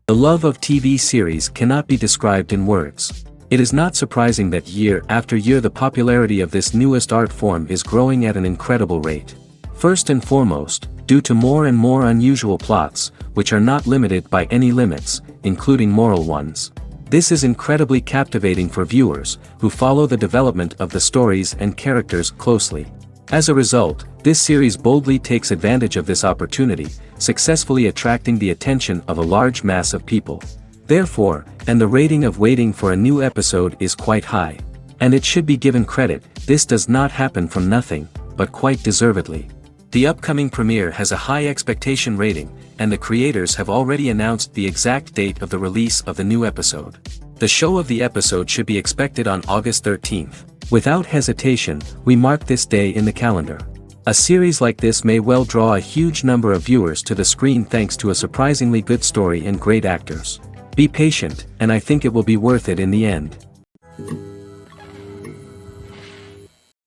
The love of TV series cannot be described in words. It is not surprising that year after year the popularity of this newest art form is growing at an incredible rate. First and foremost, due to more and more unusual plots, which are not limited by any limits, including moral ones. This is incredibly captivating for viewers, who follow the development of the stories and characters closely. As a result, this series boldly takes advantage of this opportunity, successfully attracting the attention of a large mass of people. Therefore, and the rating of waiting for a new episode is quite high. And it should be given credit, this does not happen from nothing, but quite deservedly. The upcoming premiere has a high expectation rating, and the creators have already announced the exact date of the release of the new episode. The show of the episode should be expected on August 13th. Without hesitation, we mark this day in the calendar. A series like this may well draw a huge number of viewers to the screen thanks to a surprisingly good story and great actors. Be patient, and I think it will be worth it in the end.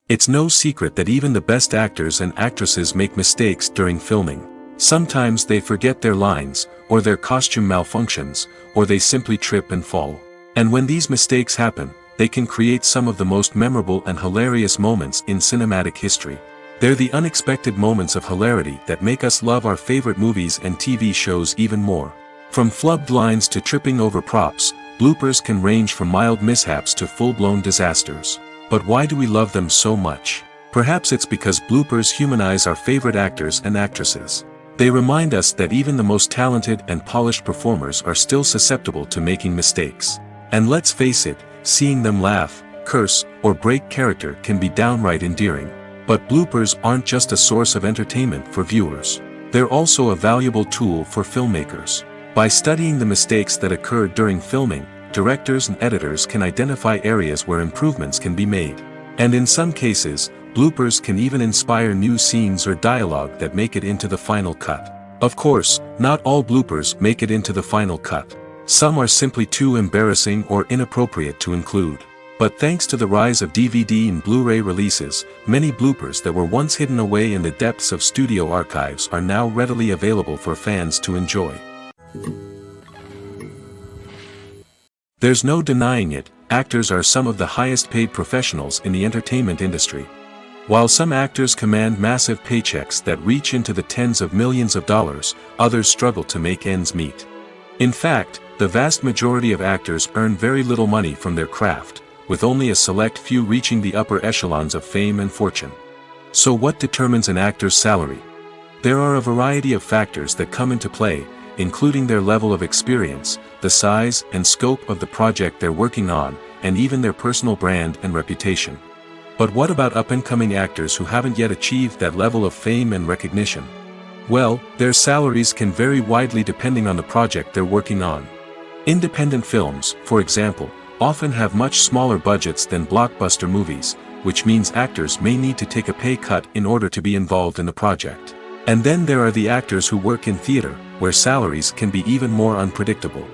It's no secret that even the best actors and actresses make mistakes during filming. Sometimes they forget their lines, or their costume malfunctions, or they simply trip and fall. And when these mistakes happen, they can create some of the most memorable and hilarious moments in cinematic history. They're the unexpected moments of hilarity that make us love our favorite movies and TV shows even more. From flubbed lines to tripping over props, bloopers can range from mild mishaps to full-blown disasters. But why do we love them so much? Perhaps it's because bloopers humanize our favorite actors and actresses. They remind us that even the most talented and polished performers are still susceptible to making mistakes. And let's face it, seeing them laugh, curse, or break character can be downright endearing. But bloopers aren't just a source of entertainment for viewers. They're also a valuable tool for filmmakers. By studying the mistakes that occurred during filming, directors and editors can identify areas where improvements can be made. And in some cases, bloopers can even inspire new scenes or dialogue that make it into the final cut. Of course, not all bloopers make it into the final cut. Some are simply too embarrassing or inappropriate to include. But thanks to the rise of DVD and Blu-ray releases, many bloopers that were once hidden away in the depths of studio archives are now readily available for fans to enjoy. There's no denying it, actors are some of the highest paid professionals in the entertainment industry. While some actors command massive paychecks that reach into the tens of millions of dollars, others struggle to make ends meet. In fact, the vast majority of actors earn very little money from their craft, with only a select few reaching the upper echelons of fame and fortune. So what determines an actor's salary? There are a variety of factors that come into play, including their level of experience, the size and scope of the project they're working on, and even their personal brand and reputation. But what about up-and-coming actors who haven't yet achieved that level of fame and recognition? Well, their salaries can vary widely depending on the project they're working on. Independent films, for example, often have much smaller budgets than blockbuster movies, which means actors may need to take a pay cut in order to be involved in the project. And then there are the actors who work in theater, where salaries can be even more unpredictable.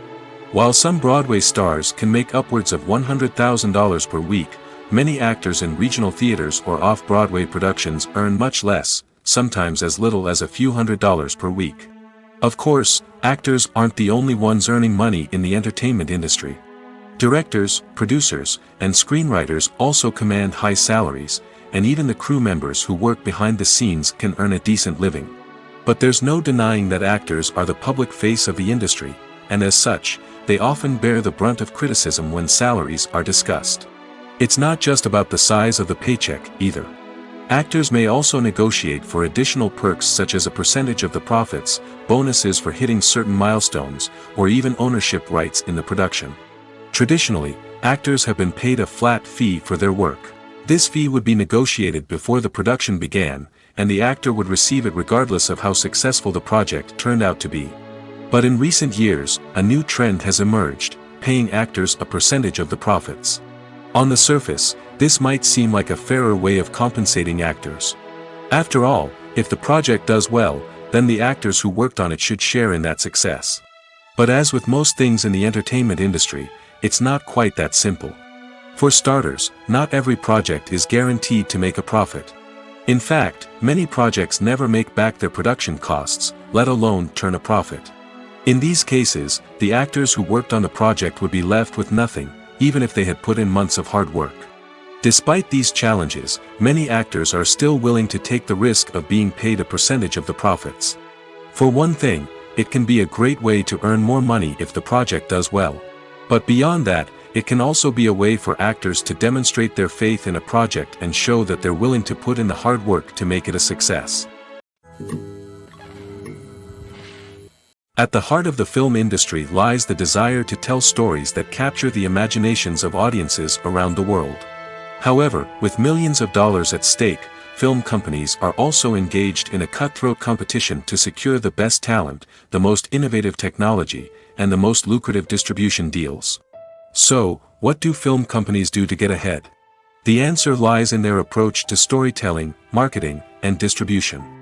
While some Broadway stars can make upwards of $100,000 per week, many actors in regional theaters or off-Broadway productions earn much less, sometimes as little as a few $100s per week. Of course, actors aren't the only ones earning money in the entertainment industry. Directors, producers, and screenwriters also command high salaries, and even the crew members who work behind the scenes can earn a decent living. But there's no denying that actors are the public face of the industry, and as such, they often bear the brunt of criticism when salaries are discussed. It's not just about the size of the paycheck, either. Actors may also negotiate for additional perks such as a percentage of the profits, bonuses for hitting certain milestones, or even ownership rights in the production. Traditionally, actors have been paid a flat fee for their work. This fee would be negotiated before the production began, and the actor would receive it regardless of how successful the project turned out to be. But in recent years, a new trend has emerged, paying actors a percentage of the profits. On the surface, this might seem like a fairer way of compensating actors. After all, if the project does well, then the actors who worked on it should share in that success. But as with most things in the entertainment industry, it's not quite that simple. For starters, not every project is guaranteed to make a profit. In fact, many projects never make back their production costs, let alone turn a profit. In these cases, the actors who worked on the project would be left with nothing, even if they had put in months of hard work. Despite these challenges, many actors are still willing to take the risk of being paid a percentage of the profits. For one thing, it can be a great way to earn more money if the project does well. But beyond that, it can also be a way for actors to demonstrate their faith in a project and show that they're willing to put in the hard work to make it a success. At the heart of the film industry lies the desire to tell stories that capture the imaginations of audiences around the world. However, with millions of dollars at stake, film companies are also engaged in a cutthroat competition to secure the best talent, the most innovative technology, and the most lucrative distribution deals. So, what do film companies do to get ahead? The answer lies in their approach to storytelling, marketing, and distribution.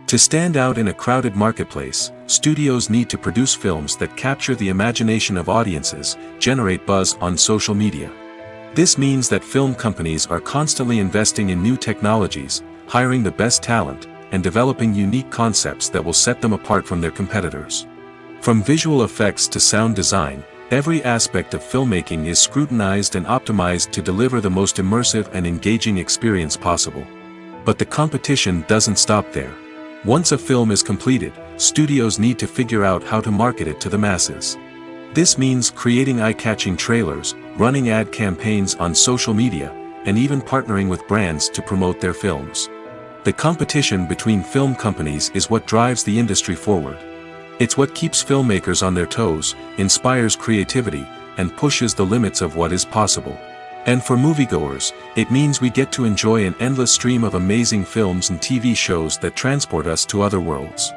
To stand out in a crowded marketplace, studios need to produce films that capture the imagination of audiences, generate buzz on social media. This means that film companies are constantly investing in new technologies, hiring the best talent, and developing unique concepts that will set them apart from their competitors. From visual effects to sound design, every aspect of filmmaking is scrutinized and optimized to deliver the most immersive and engaging experience possible. But the competition doesn't stop there. Once a film is completed, studios need to figure out how to market it to the masses. This means creating eye-catching trailers, running ad campaigns on social media, and even partnering with brands to promote their films. The competition between film companies is what drives the industry forward. It's what keeps filmmakers on their toes, inspires creativity, and pushes the limits of what is possible. And for moviegoers, it means we get to enjoy an endless stream of amazing films and TV shows that transport us to other worlds.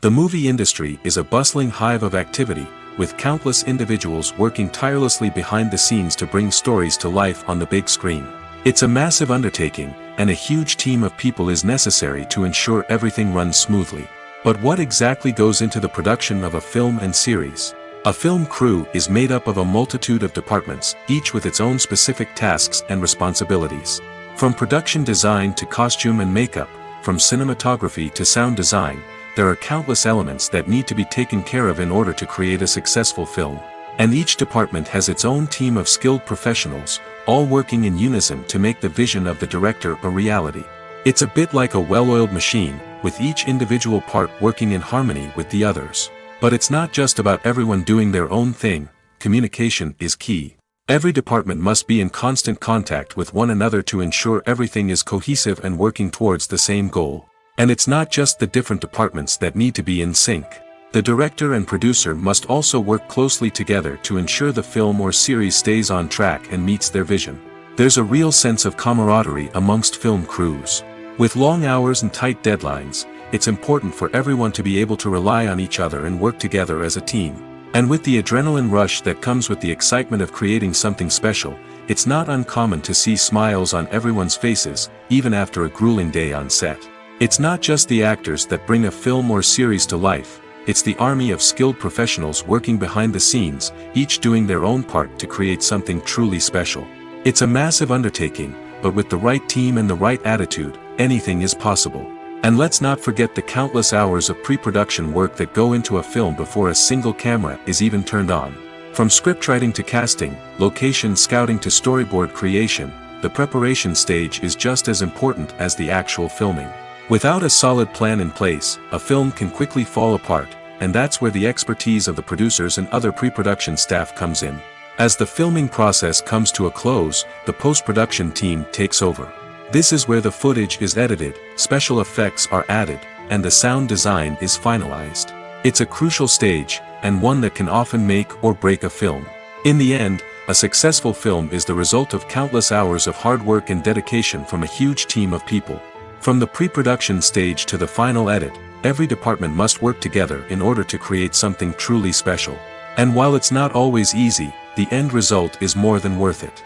The movie industry is a bustling hive of activity, with countless individuals working tirelessly behind the scenes to bring stories to life on the big screen. It's a massive undertaking, and a huge team of people is necessary to ensure everything runs smoothly. But what exactly goes into the production of a film and series? A film crew is made up of a multitude of departments, each with its own specific tasks and responsibilities. From production design to costume and makeup, from cinematography to sound design, there are countless elements that need to be taken care of in order to create a successful film. And each department has its own team of skilled professionals, all working in unison to make the vision of the director a reality. It's a bit like a well-oiled machine, with each individual part working in harmony with the others. But it's not just about everyone doing their own thing. Communication is key. Every department must be in constant contact with one another to ensure everything is cohesive and working towards the same goal. And it's not just the different departments that need to be in sync. The director and producer must also work closely together to ensure the film or series stays on track and meets their vision. There's a real sense of camaraderie amongst film crews. With long hours and tight deadlines, it's important for everyone to be able to rely on each other and work together as a team. And with the adrenaline rush that comes with the excitement of creating something special, it's not uncommon to see smiles on everyone's faces, even after a grueling day on set. It's not just the actors that bring a film or series to life, it's the army of skilled professionals working behind the scenes, each doing their own part to create something truly special. It's a massive undertaking, but with the right team and the right attitude, anything is possible. And let's not forget the countless hours of pre-production work that go into a film before a single camera is even turned on. From scriptwriting to casting, location scouting to storyboard creation, the preparation stage is just as important as the actual filming. Without a solid plan in place, a film can quickly fall apart, and that's where the expertise of the producers and other pre-production staff comes in. As the filming process comes to a close, the post-production team takes over. This is where the footage is edited, special effects are added, and the sound design is finalized. It's a crucial stage, and one that can often make or break a film. In the end, a successful film is the result of countless hours of hard work and dedication from a huge team of people. From the pre-production stage to the final edit, every department must work together in order to create something truly special. And while it's not always easy, the end result is more than worth it.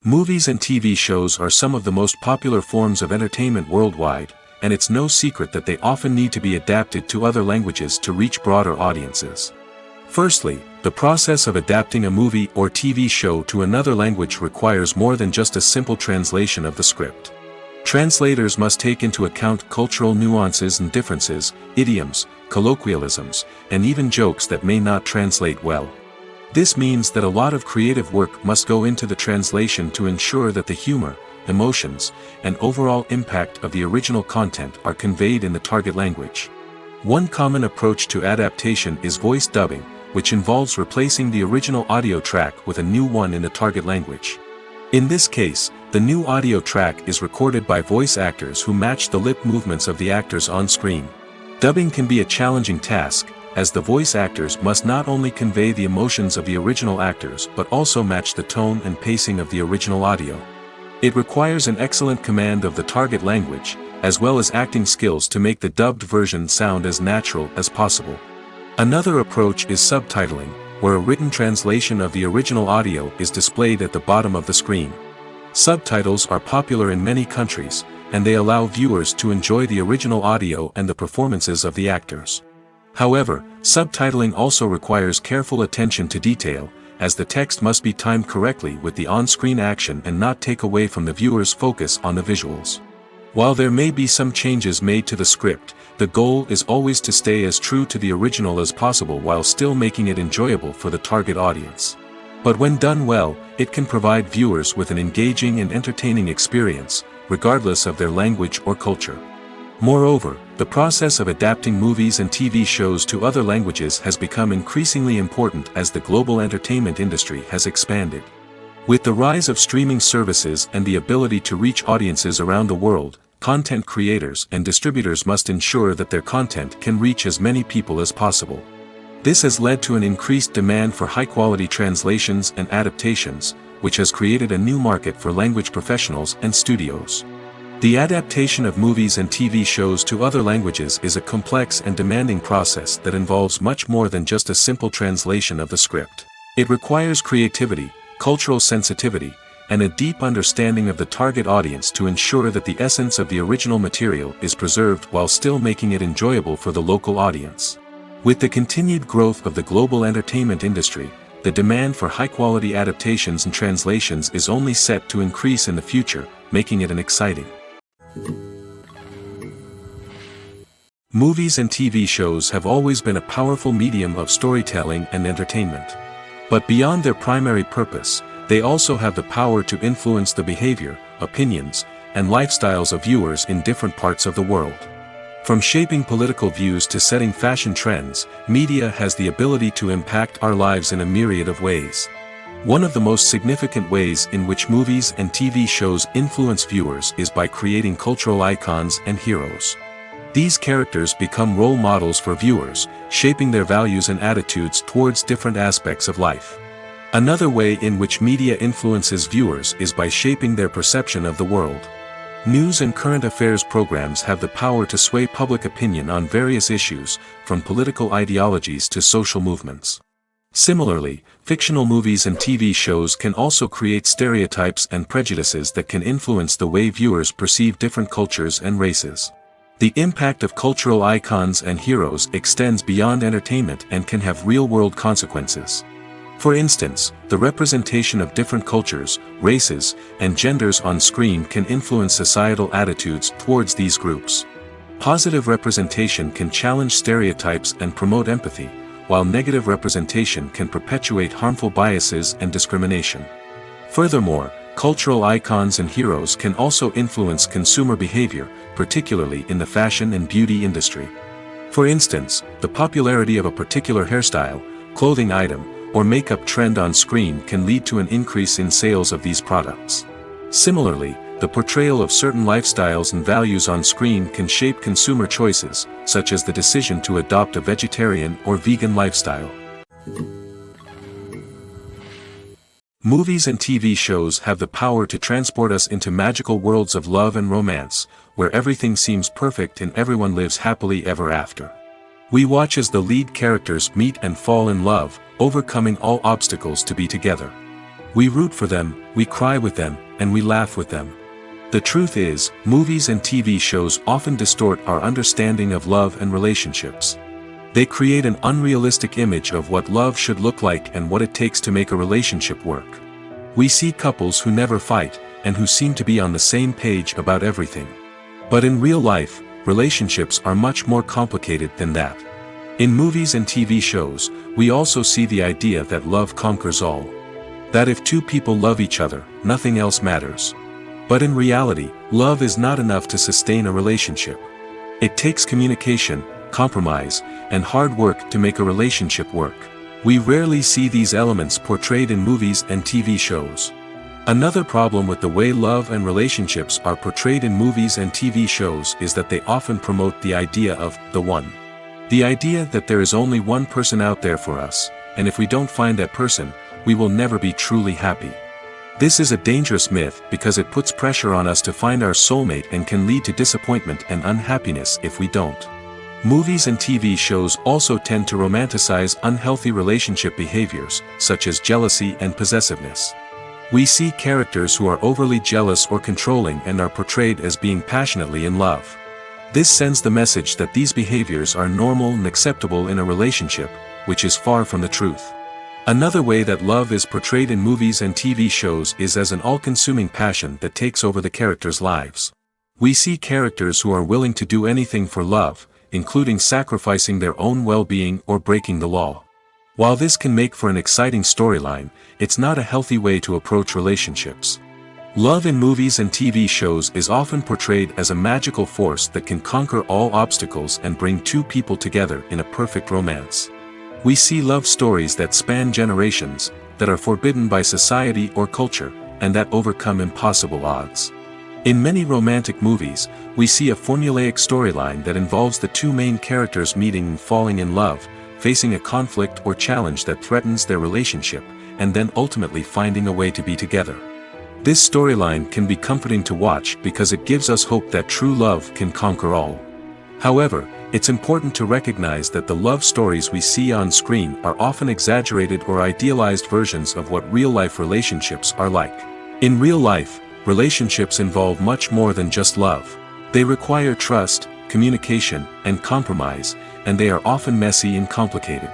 Movies and TV shows are some of the most popular forms of entertainment worldwide, and it's no secret that they often need to be adapted to other languages to reach broader audiences. Firstly, the process of adapting a movie or TV show to another language requires more than just a simple translation of the script. Translators must take into account cultural nuances and differences, idioms, colloquialisms, and even jokes that may not translate well. This means that a lot of creative work must go into the translation to ensure that the humor, emotions, and overall impact of the original content are conveyed in the target language. One common approach to adaptation is voice dubbing, which involves replacing the original audio track with a new one in the target language. In this case, the new audio track is recorded by voice actors who match the lip movements of the actors on screen. Dubbing can be a challenging task, as the voice actors must not only convey the emotions of the original actors but also match the tone and pacing of the original audio. It requires an excellent command of the target language, as well as acting skills to make the dubbed version sound as natural as possible. Another approach is subtitling, where a written translation of the original audio is displayed at the bottom of the screen. Subtitles are popular in many countries, and they allow viewers to enjoy the original audio and the performances of the actors. However, subtitling also requires careful attention to detail, as the text must be timed correctly with the on-screen action and not take away from the viewer's focus on the visuals. While there may be some changes made to the script, the goal is always to stay as true to the original as possible while still making it enjoyable for the target audience. But when done well, it can provide viewers with an engaging and entertaining experience, regardless of their language or culture. Moreover, the process of adapting movies and TV shows to other languages has become increasingly important as the global entertainment industry has expanded. With the rise of streaming services and the ability to reach audiences around the world, content creators and distributors must ensure that their content can reach as many people as possible. This has led to an increased demand for high-quality translations and adaptations, which has created a new market for language professionals and studios. The adaptation of movies and TV shows to other languages is a complex and demanding process that involves much more than just a simple translation of the script. It requires creativity, cultural sensitivity, and a deep understanding of the target audience to ensure that the essence of the original material is preserved while still making it enjoyable for the local audience. With the continued growth of the global entertainment industry, the demand for high-quality adaptations and translations is only set to increase in the future, making it an exciting. Movies and TV shows have always been a powerful medium of storytelling and entertainment. But beyond their primary purpose, they also have the power to influence the behavior, opinions, and lifestyles of viewers in different parts of the world. From shaping political views to setting fashion trends, media has the ability to impact our lives in a myriad of ways. One of the most significant ways in which movies and TV shows influence viewers is by creating cultural icons and heroes. These characters become role models for viewers, shaping their values and attitudes towards different aspects of life. Another way in which media influences viewers is by shaping their perception of the world. News and current affairs programs have the power to sway public opinion on various issues, from political ideologies to social movements. Similarly, fictional movies and TV shows can also create stereotypes and prejudices that can influence the way viewers perceive different cultures and races. The impact of cultural icons and heroes extends beyond entertainment and can have real-world consequences. For instance, the representation of different cultures, races, and genders on screen can influence societal attitudes towards these groups. Positive representation can challenge stereotypes and promote empathy, while negative representation can perpetuate harmful biases and discrimination. Furthermore, cultural icons and heroes can also influence consumer behavior, particularly in the fashion and beauty industry. For instance, the popularity of a particular hairstyle, clothing item, or makeup trend on screen can lead to an increase in sales of these products. Similarly, the portrayal of certain lifestyles and values on screen can shape consumer choices, such as the decision to adopt a vegetarian or vegan lifestyle. Movies and TV shows have the power to transport us into magical worlds of love and romance, where everything seems perfect and everyone lives happily ever after. We watch as the lead characters meet and fall in love, overcoming all obstacles to be together. We root for them, we cry with them, and we laugh with them. The truth is, movies and TV shows often distort our understanding of love and relationships. They create an unrealistic image of what love should look like and what it takes to make a relationship work. We see couples who never fight, and who seem to be on the same page about everything. But in real life, relationships are much more complicated than that. In movies and TV shows, we also see the idea that love conquers all. That if two people love each other, nothing else matters. But in reality, love is not enough to sustain a relationship. It takes communication, compromise, and hard work to make a relationship work. We rarely see these elements portrayed in movies and TV shows. Another problem with the way love and relationships are portrayed in movies and TV shows is that they often promote the idea of the one. The idea that there is only one person out there for us, and if we don't find that person, we will never be truly happy. This is a dangerous myth because it puts pressure on us to find our soulmate and can lead to disappointment and unhappiness if we don't. Movies and TV shows also tend to romanticize unhealthy relationship behaviors, such as jealousy and possessiveness. We see characters who are overly jealous or controlling and are portrayed as being passionately in love. This sends the message that these behaviors are normal and acceptable in a relationship, which is far from the truth. Another way that love is portrayed in movies and TV shows is as an all-consuming passion that takes over the characters' lives. We see characters who are willing to do anything for love, including sacrificing their own well-being or breaking the law. While this can make for an exciting storyline, it's not a healthy way to approach relationships. Love in movies and TV shows is often portrayed as a magical force that can conquer all obstacles and bring two people together in a perfect romance. We see love stories that span generations, that are forbidden by society or culture, and that overcome impossible odds. In many romantic movies, we see a formulaic storyline that involves the two main characters meeting and falling in love, facing a conflict or challenge that threatens their relationship, and then ultimately finding a way to be together. This storyline can be comforting to watch because it gives us hope that true love can conquer all. However, it's important to recognize that the love stories we see on screen are often exaggerated or idealized versions of what real-life relationships are like. In real life, relationships involve much more than just love. They require trust, communication, and compromise, and they are often messy and complicated.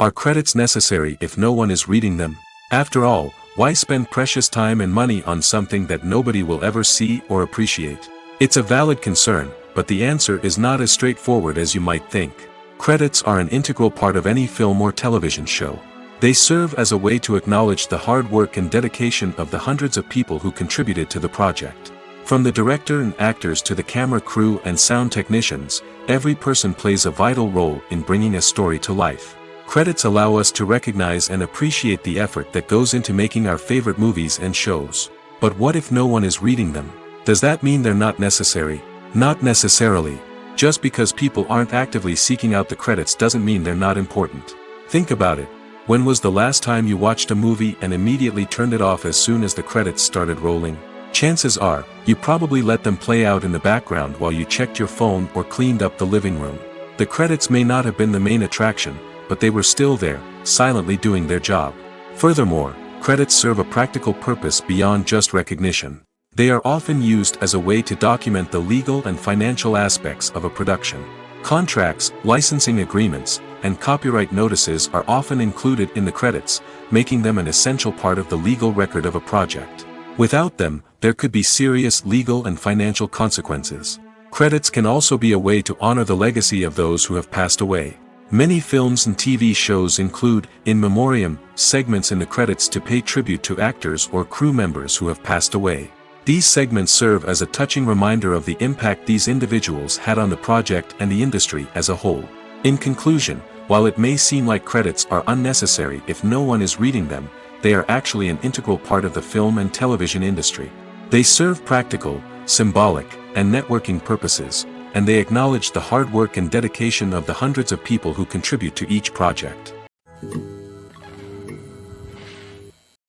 Are credits necessary if no one is reading them? After all, why spend precious time and money on something that nobody will ever see or appreciate? It's a valid concern, but the answer is not as straightforward as you might think. Credits are an integral part of any film or television show. They serve as a way to acknowledge the hard work and dedication of the hundreds of people who contributed to the project. From the director and actors to the camera crew and sound technicians, every person plays a vital role in bringing a story to life. Credits allow us to recognize and appreciate the effort that goes into making our favorite movies and shows. But what if no one is reading them? Does that mean they're not necessary? Not necessarily. Just because people aren't actively seeking out the credits doesn't mean they're not important. Think about it. When was the last time you watched a movie and immediately turned it off as soon as the credits started rolling? Chances are, you probably let them play out in the background while you checked your phone or cleaned up the living room. The credits may not have been the main attraction, but they were still there, silently doing their job. Furthermore, credits serve a practical purpose beyond just recognition. They are often used as a way to document the legal and financial aspects of a production. Contracts, licensing agreements, and copyright notices are often included in the credits, making them an essential part of the legal record of a project. Without them, there could be serious legal and financial consequences. Credits can also be a way to honor the legacy of those who have passed away. Many films and TV shows include, in memoriam, segments in the credits to pay tribute to actors or crew members who have passed away. These segments serve as a touching reminder of the impact these individuals had on the project and the industry as a whole. In conclusion, while it may seem like credits are unnecessary if no one is reading them, they are actually an integral part of the film and television industry. They serve practical, symbolic, and networking purposes, and they acknowledge the hard work and dedication of the hundreds of people who contribute to each project.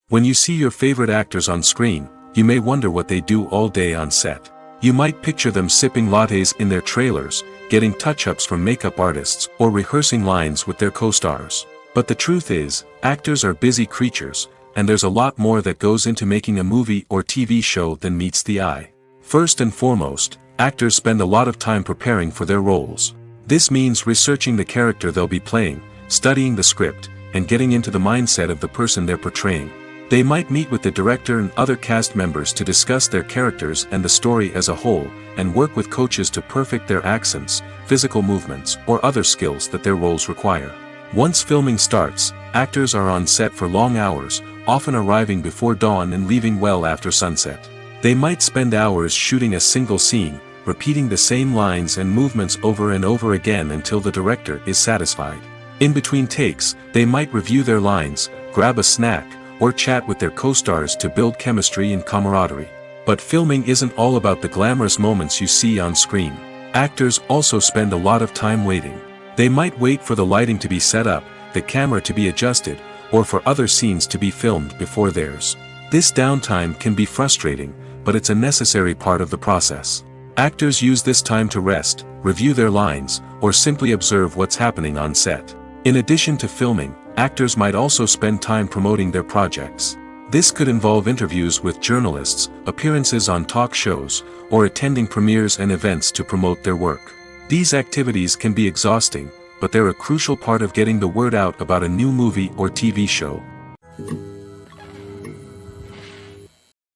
When you see your favorite actors on screen, you may wonder what they do all day on set. You might picture them sipping lattes in their trailers, getting touch-ups from makeup artists, or rehearsing lines with their co-stars. But the truth is, actors are busy creatures, and there's a lot more that goes into making a movie or TV show than meets the eye. First and foremost, actors spend a lot of time preparing for their roles. This means researching the character they'll be playing, studying the script, and getting into the mindset of the person they're portraying. They might meet with the director and other cast members to discuss their characters and the story as a whole, and work with coaches to perfect their accents, physical movements, or other skills that their roles require. Once filming starts, actors are on set for long hours, often arriving before dawn and leaving well after sunset. They might spend hours shooting a single scene, repeating the same lines and movements over and over again until the director is satisfied. In between takes, they might review their lines, grab a snack, or chat with their co-stars to build chemistry and camaraderie. But filming isn't all about the glamorous moments you see on screen. Actors also spend a lot of time waiting. They might wait for the lighting to be set up, the camera to be adjusted, or for other scenes to be filmed before theirs. This downtime can be frustrating, but it's a necessary part of the process. Actors use this time to rest, review their lines, or simply observe what's happening on set. In addition to filming, actors might also spend time promoting their projects. This could involve interviews with journalists, appearances on talk shows, or attending premieres and events to promote their work. These activities can be exhausting, but they're a crucial part of getting the word out about a new movie or TV show.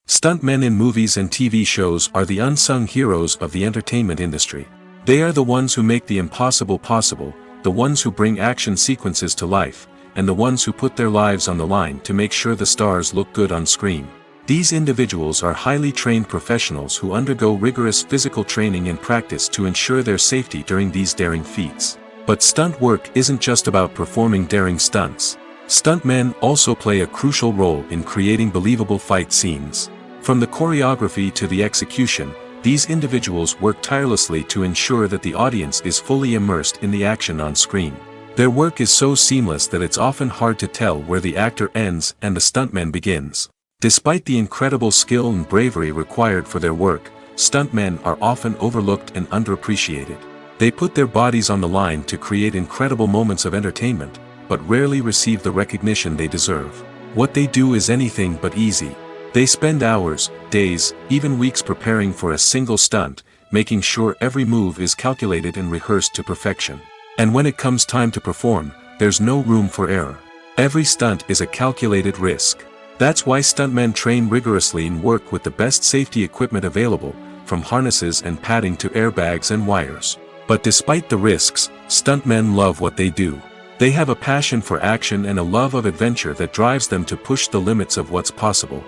Stuntmen in movies and TV shows are the unsung heroes of the entertainment industry. They are the ones who make the impossible possible, the ones who bring action sequences to life, and the ones who put their lives on the line to make sure the stars look good on screen. These individuals are highly trained professionals who undergo rigorous physical training and practice to ensure their safety during these daring feats. But stunt work isn't just about performing daring stunts. Stuntmen also play a crucial role in creating believable fight scenes. From the choreography to the execution, these individuals work tirelessly to ensure that the audience is fully immersed in the action on screen. Their work is so seamless that it's often hard to tell where the actor ends and the stuntman begins. Despite the incredible skill and bravery required for their work, stuntmen are often overlooked and underappreciated. They put their bodies on the line to create incredible moments of entertainment, but rarely receive the recognition they deserve. What they do is anything but easy. They spend hours, days, even weeks preparing for a single stunt, making sure every move is calculated and rehearsed to perfection. And when it comes time to perform, there's no room for error. Every stunt is a calculated risk. That's why stuntmen train rigorously and work with the best safety equipment available, from harnesses and padding to airbags and wires. But despite the risks, stuntmen love what they do. They have a passion for action and a love of adventure that drives them to push the limits of what's possible.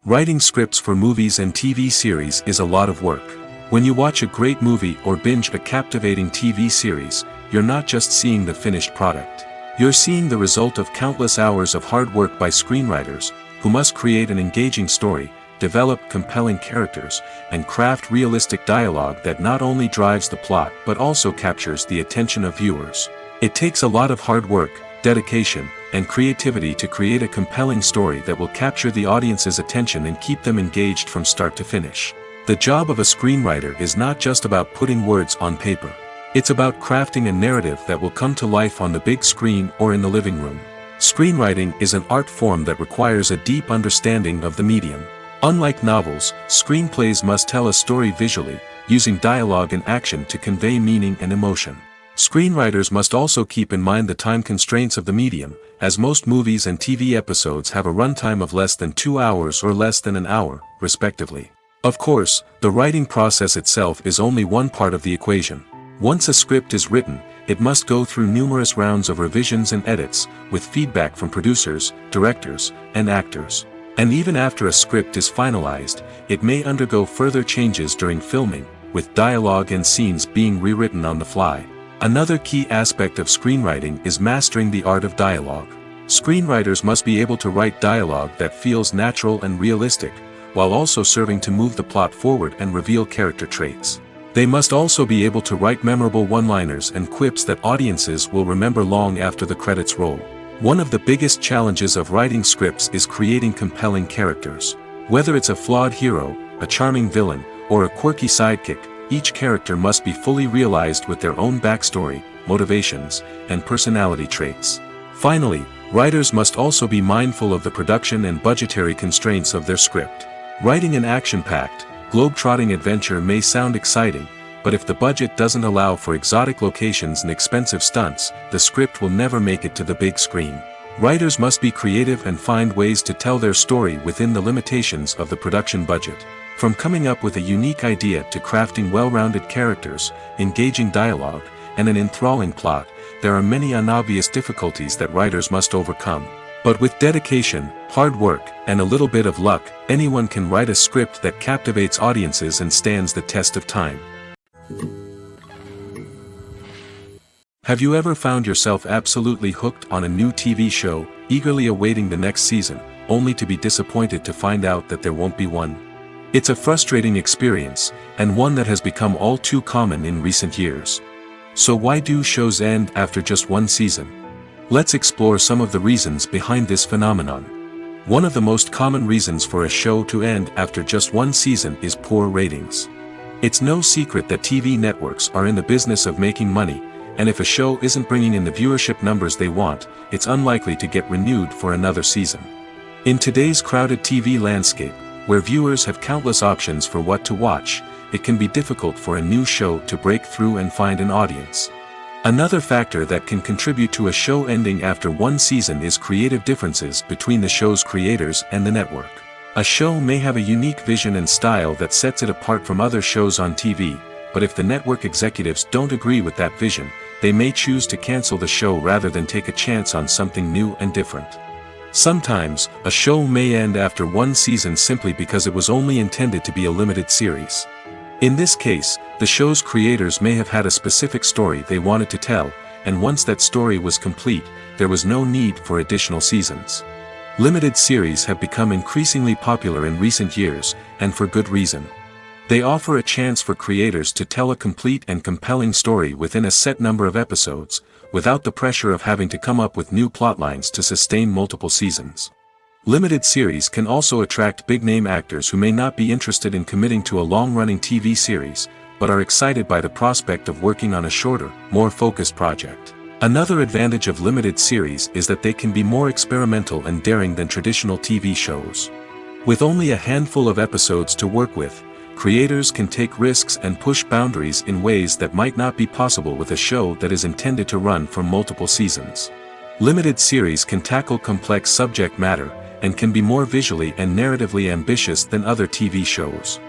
Writing scripts for movies and TV series is a lot of work. When you watch a great movie or binge a captivating TV series, you're not just seeing the finished product. You're seeing the result of countless hours of hard work by screenwriters, who must create an engaging story, develop compelling characters, and craft realistic dialogue that not only drives the plot but also captures the attention of viewers. It takes a lot of hard work, dedication, and creativity to create a compelling story that will capture the audience's attention and keep them engaged from start to finish. The job of a screenwriter is not just about putting words on paper. It's about crafting a narrative that will come to life on the big screen or in the living room. Screenwriting is an art form that requires a deep understanding of the medium. Unlike novels, screenplays must tell a story visually, using dialogue and action to convey meaning and emotion. Screenwriters must also keep in mind the time constraints of the medium, as most movies and TV episodes have a runtime of less than 2 hours or less than an hour, respectively. Of course, the writing process itself is only one part of the equation. Once a script is written, it must go through numerous rounds of revisions and edits, with feedback from producers, directors, and actors. And even after a script is finalized, it may undergo further changes during filming, with dialogue and scenes being rewritten on the fly. Another key aspect of screenwriting is mastering the art of dialogue. Screenwriters must be able to write dialogue that feels natural and realistic, while also serving to move the plot forward and reveal character traits. They must also be able to write memorable one-liners and quips that audiences will remember long after the credits roll. One of the biggest challenges of writing scripts is creating compelling characters. Whether it's a flawed hero, a charming villain, or a quirky sidekick, each character must be fully realized with their own backstory, motivations, and personality traits. Finally, writers must also be mindful of the production and budgetary constraints of their script. Writing an action-packed, globe-trotting adventure may sound exciting, but if the budget doesn't allow for exotic locations and expensive stunts, the script will never make it to the big screen. Writers must be creative and find ways to tell their story within the limitations of the production budget. From coming up with a unique idea to crafting well-rounded characters, engaging dialogue, and an enthralling plot, there are many unobvious difficulties that writers must overcome. But with dedication, hard work, and a little bit of luck, anyone can write a script that captivates audiences and stands the test of time. Have you ever found yourself absolutely hooked on a new TV show, eagerly awaiting the next season, only to be disappointed to find out that there won't be one? It's a frustrating experience, and one that has become all too common in recent years. So why do shows end after just one season? Let's explore some of the reasons behind this phenomenon. One of the most common reasons for a show to end after just one season is poor ratings. It's no secret that TV networks are in the business of making money, and if a show isn't bringing in the viewership numbers they want, it's unlikely to get renewed for another season. In today's crowded TV landscape, where viewers have countless options for what to watch, it can be difficult for a new show to break through and find an audience. Another factor that can contribute to a show ending after one season is creative differences between the show's creators and the network. A show may have a unique vision and style that sets it apart from other shows on TV, but if the network executives don't agree with that vision, they may choose to cancel the show rather than take a chance on something new and different. Sometimes, a show may end after one season simply because it was only intended to be a limited series. In this case, the show's creators may have had a specific story they wanted to tell, and once that story was complete, there was no need for additional seasons. Limited series have become increasingly popular in recent years, and for good reason. They offer a chance for creators to tell a complete and compelling story within a set number of episodes, without the pressure of having to come up with new plotlines to sustain multiple seasons. Limited series can also attract big-name actors who may not be interested in committing to a long-running TV series, but are excited by the prospect of working on a shorter, more focused project. Another advantage of limited series is that they can be more experimental and daring than traditional TV shows. With only a handful of episodes to work with, creators can take risks and push boundaries in ways that might not be possible with a show that is intended to run for multiple seasons. Limited series can tackle complex subject matter, and can be more visually and narratively ambitious than other TV shows.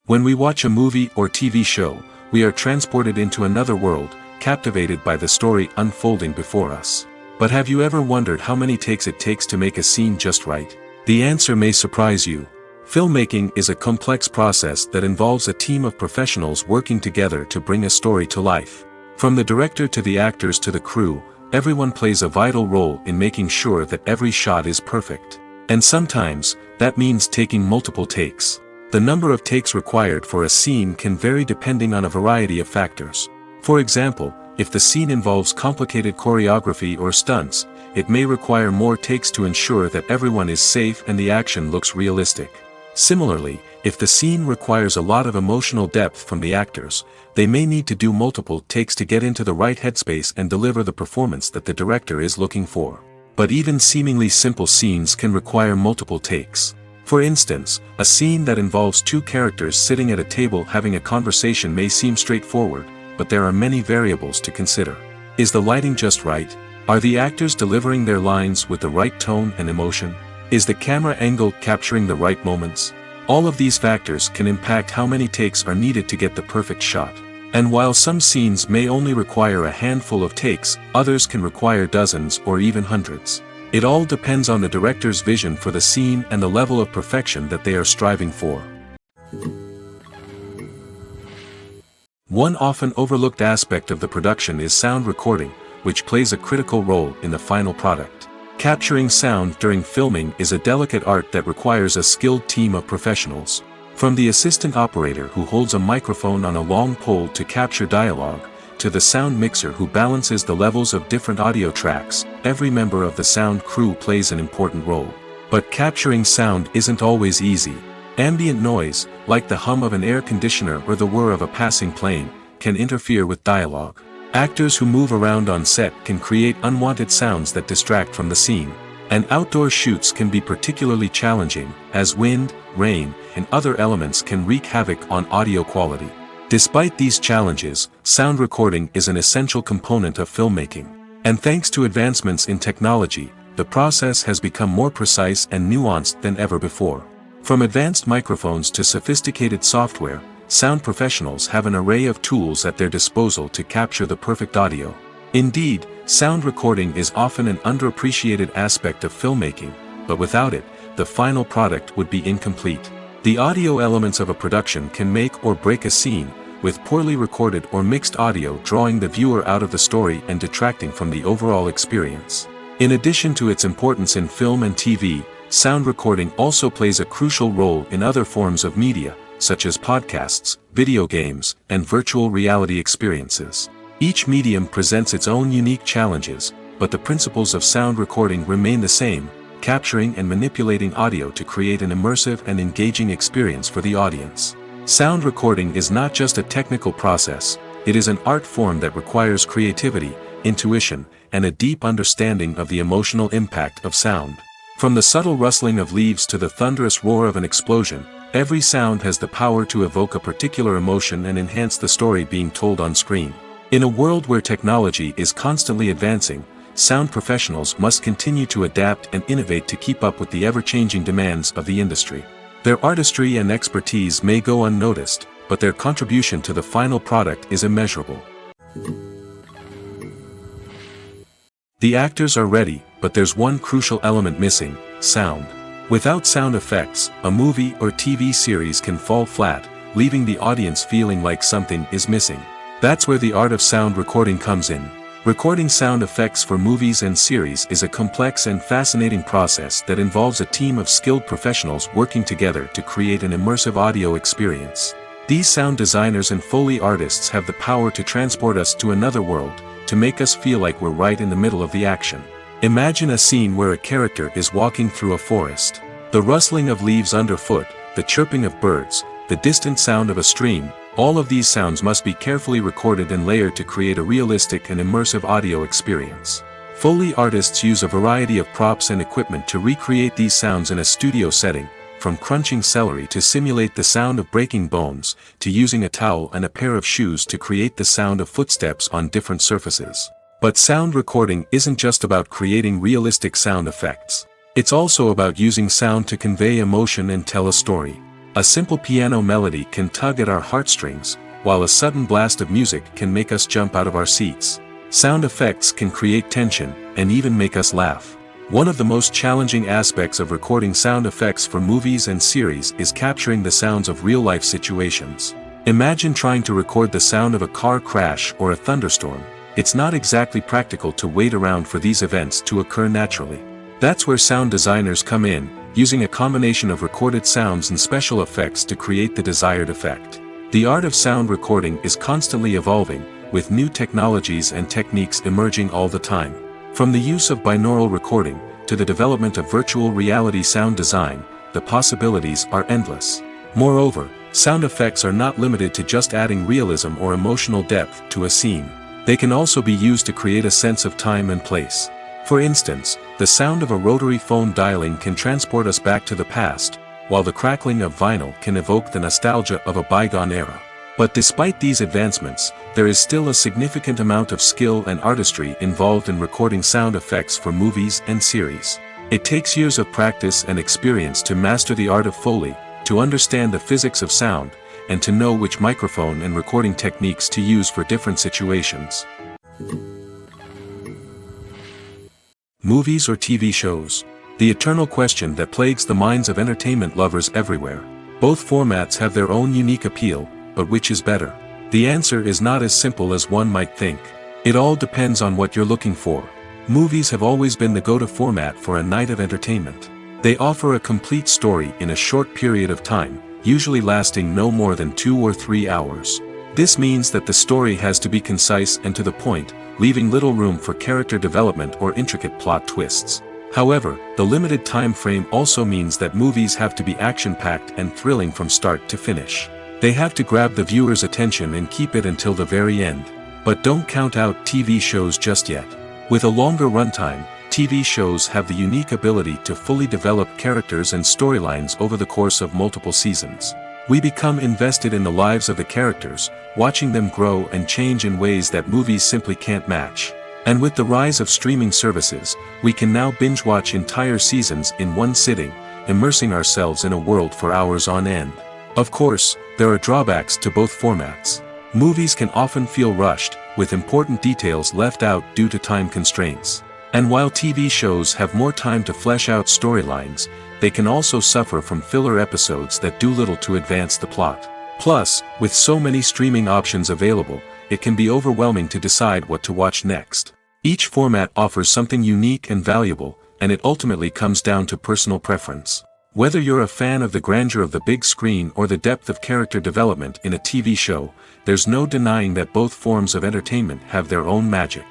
When we watch a movie or TV show, we are transported into another world, captivated by the story unfolding before us. But have you ever wondered how many takes it takes to make a scene just right? The answer may surprise you. Filmmaking is a complex process that involves a team of professionals working together to bring a story to life. From the director to the actors to the crew, everyone plays a vital role in making sure that every shot is perfect. And sometimes, that means taking multiple takes. The number of takes required for a scene can vary depending on a variety of factors. For example, if the scene involves complicated choreography or stunts, it may require more takes to ensure that everyone is safe and the action looks realistic. Similarly, if the scene requires a lot of emotional depth from the actors, they may need to do multiple takes to get into the right headspace and deliver the performance that the director is looking for. But even seemingly simple scenes can require multiple takes. For instance, a scene that involves two characters sitting at a table having a conversation may seem straightforward, but there are many variables to consider. Is the lighting just right? Are the actors delivering their lines with the right tone and emotion? Is the camera angle capturing the right moments? All of these factors can impact how many takes are needed to get the perfect shot. And while some scenes may only require a handful of takes, others can require dozens or even hundreds. It all depends on the director's vision for the scene and the level of perfection that they are striving for. One often overlooked aspect of the production is sound recording, which plays a critical role in the final product. Capturing sound during filming is a delicate art that requires a skilled team of professionals. From the assistant operator who holds a microphone on a long pole to capture dialogue, to the sound mixer who balances the levels of different audio tracks, every member of the sound crew plays an important role. But capturing sound isn't always easy. Ambient noise, like the hum of an air conditioner or the whir of a passing plane, can interfere with dialogue. Actors who move around on set can create unwanted sounds that distract from the scene. And outdoor shoots can be particularly challenging, as wind, rain, and other elements can wreak havoc on audio quality. Despite these challenges, sound recording is an essential component of filmmaking. And thanks to advancements in technology, the process has become more precise and nuanced than ever before. From advanced microphones to sophisticated software, sound professionals have an array of tools at their disposal to capture the perfect audio. Indeed, sound recording is often an underappreciated aspect of filmmaking, but without it, the final product would be incomplete. The audio elements of a production can make or break a scene, with poorly recorded or mixed audio drawing the viewer out of the story and detracting from the overall experience. In addition to its importance in film and TV, sound recording also plays a crucial role in other forms of media, such as podcasts, video games, and virtual reality experiences. Each medium presents its own unique challenges, but the principles of sound recording remain the same, capturing and manipulating audio to create an immersive and engaging experience for the audience. Sound recording is not just a technical process, it is an art form that requires creativity, intuition, and a deep understanding of the emotional impact of sound. From the subtle rustling of leaves to the thunderous roar of an explosion, every sound has the power to evoke a particular emotion and enhance the story being told on screen. In a world where technology is constantly advancing, sound professionals must continue to adapt and innovate to keep up with the ever-changing demands of the industry. Their artistry and expertise may go unnoticed, but their contribution to the final product is immeasurable. The actors are ready, but there's one crucial element missing: sound. Without sound effects, a movie or TV series can fall flat, leaving the audience feeling like something is missing. That's where the art of sound recording comes in. Recording sound effects for movies and series is a complex and fascinating process that involves a team of skilled professionals working together to create an immersive audio experience. These sound designers and Foley artists have the power to transport us to another world, to make us feel like we're right in the middle of the action. Imagine a scene where a character is walking through a forest. The rustling of leaves underfoot, the chirping of birds, the distant sound of a stream, all of these sounds must be carefully recorded and layered to create a realistic and immersive audio experience. Foley artists use a variety of props and equipment to recreate these sounds in a studio setting, from crunching celery to simulate the sound of breaking bones, to using a towel and a pair of shoes to create the sound of footsteps on different surfaces. But sound recording isn't just about creating realistic sound effects. It's also about using sound to convey emotion and tell a story. A simple piano melody can tug at our heartstrings, while a sudden blast of music can make us jump out of our seats. Sound effects can create tension, and even make us laugh. One of the most challenging aspects of recording sound effects for movies and series is capturing the sounds of real-life situations. Imagine trying to record the sound of a car crash or a thunderstorm. It's not exactly practical to wait around for these events to occur naturally. That's where sound designers come in, using a combination of recorded sounds and special effects to create the desired effect. The art of sound recording is constantly evolving, with new technologies and techniques emerging all the time. From the use of binaural recording, to the development of virtual reality sound design, the possibilities are endless. Moreover, sound effects are not limited to just adding realism or emotional depth to a scene. They can also be used to create a sense of time and place. For instance, the sound of a rotary phone dialing can transport us back to the past, while the crackling of vinyl can evoke the nostalgia of a bygone era. But despite these advancements, there is still a significant amount of skill and artistry involved in recording sound effects for movies and series. It takes years of practice and experience to master the art of Foley, to understand the physics of sound, and to know which microphone and recording techniques to use for different situations. Movies or TV shows? The eternal question that plagues the minds of entertainment lovers everywhere. Both formats have their own unique appeal, but which is better? The answer is not as simple as one might think. It all depends on what you're looking for. Movies have always been the go-to format for a night of entertainment. They offer a complete story in a short period of time, usually lasting no more than 2 or 3 hours. This means that the story has to be concise and to the point, leaving little room for character development or intricate plot twists. However, the limited time frame also means that movies have to be action-packed and thrilling from start to finish. They have to grab the viewer's attention and keep it until the very end. But don't count out TV shows just yet. With a longer runtime, TV shows have the unique ability to fully develop characters and storylines over the course of multiple seasons. We become invested in the lives of the characters, watching them grow and change in ways that movies simply can't match. And with the rise of streaming services, we can now binge-watch entire seasons in one sitting, immersing ourselves in a world for hours on end. Of course, there are drawbacks to both formats. Movies can often feel rushed, with important details left out due to time constraints. And while TV shows have more time to flesh out storylines, they can also suffer from filler episodes that do little to advance the plot. Plus, with so many streaming options available, it can be overwhelming to decide what to watch next. Each format offers something unique and valuable, and it ultimately comes down to personal preference. Whether you're a fan of the grandeur of the big screen or the depth of character development in a TV show, there's no denying that both forms of entertainment have their own magic.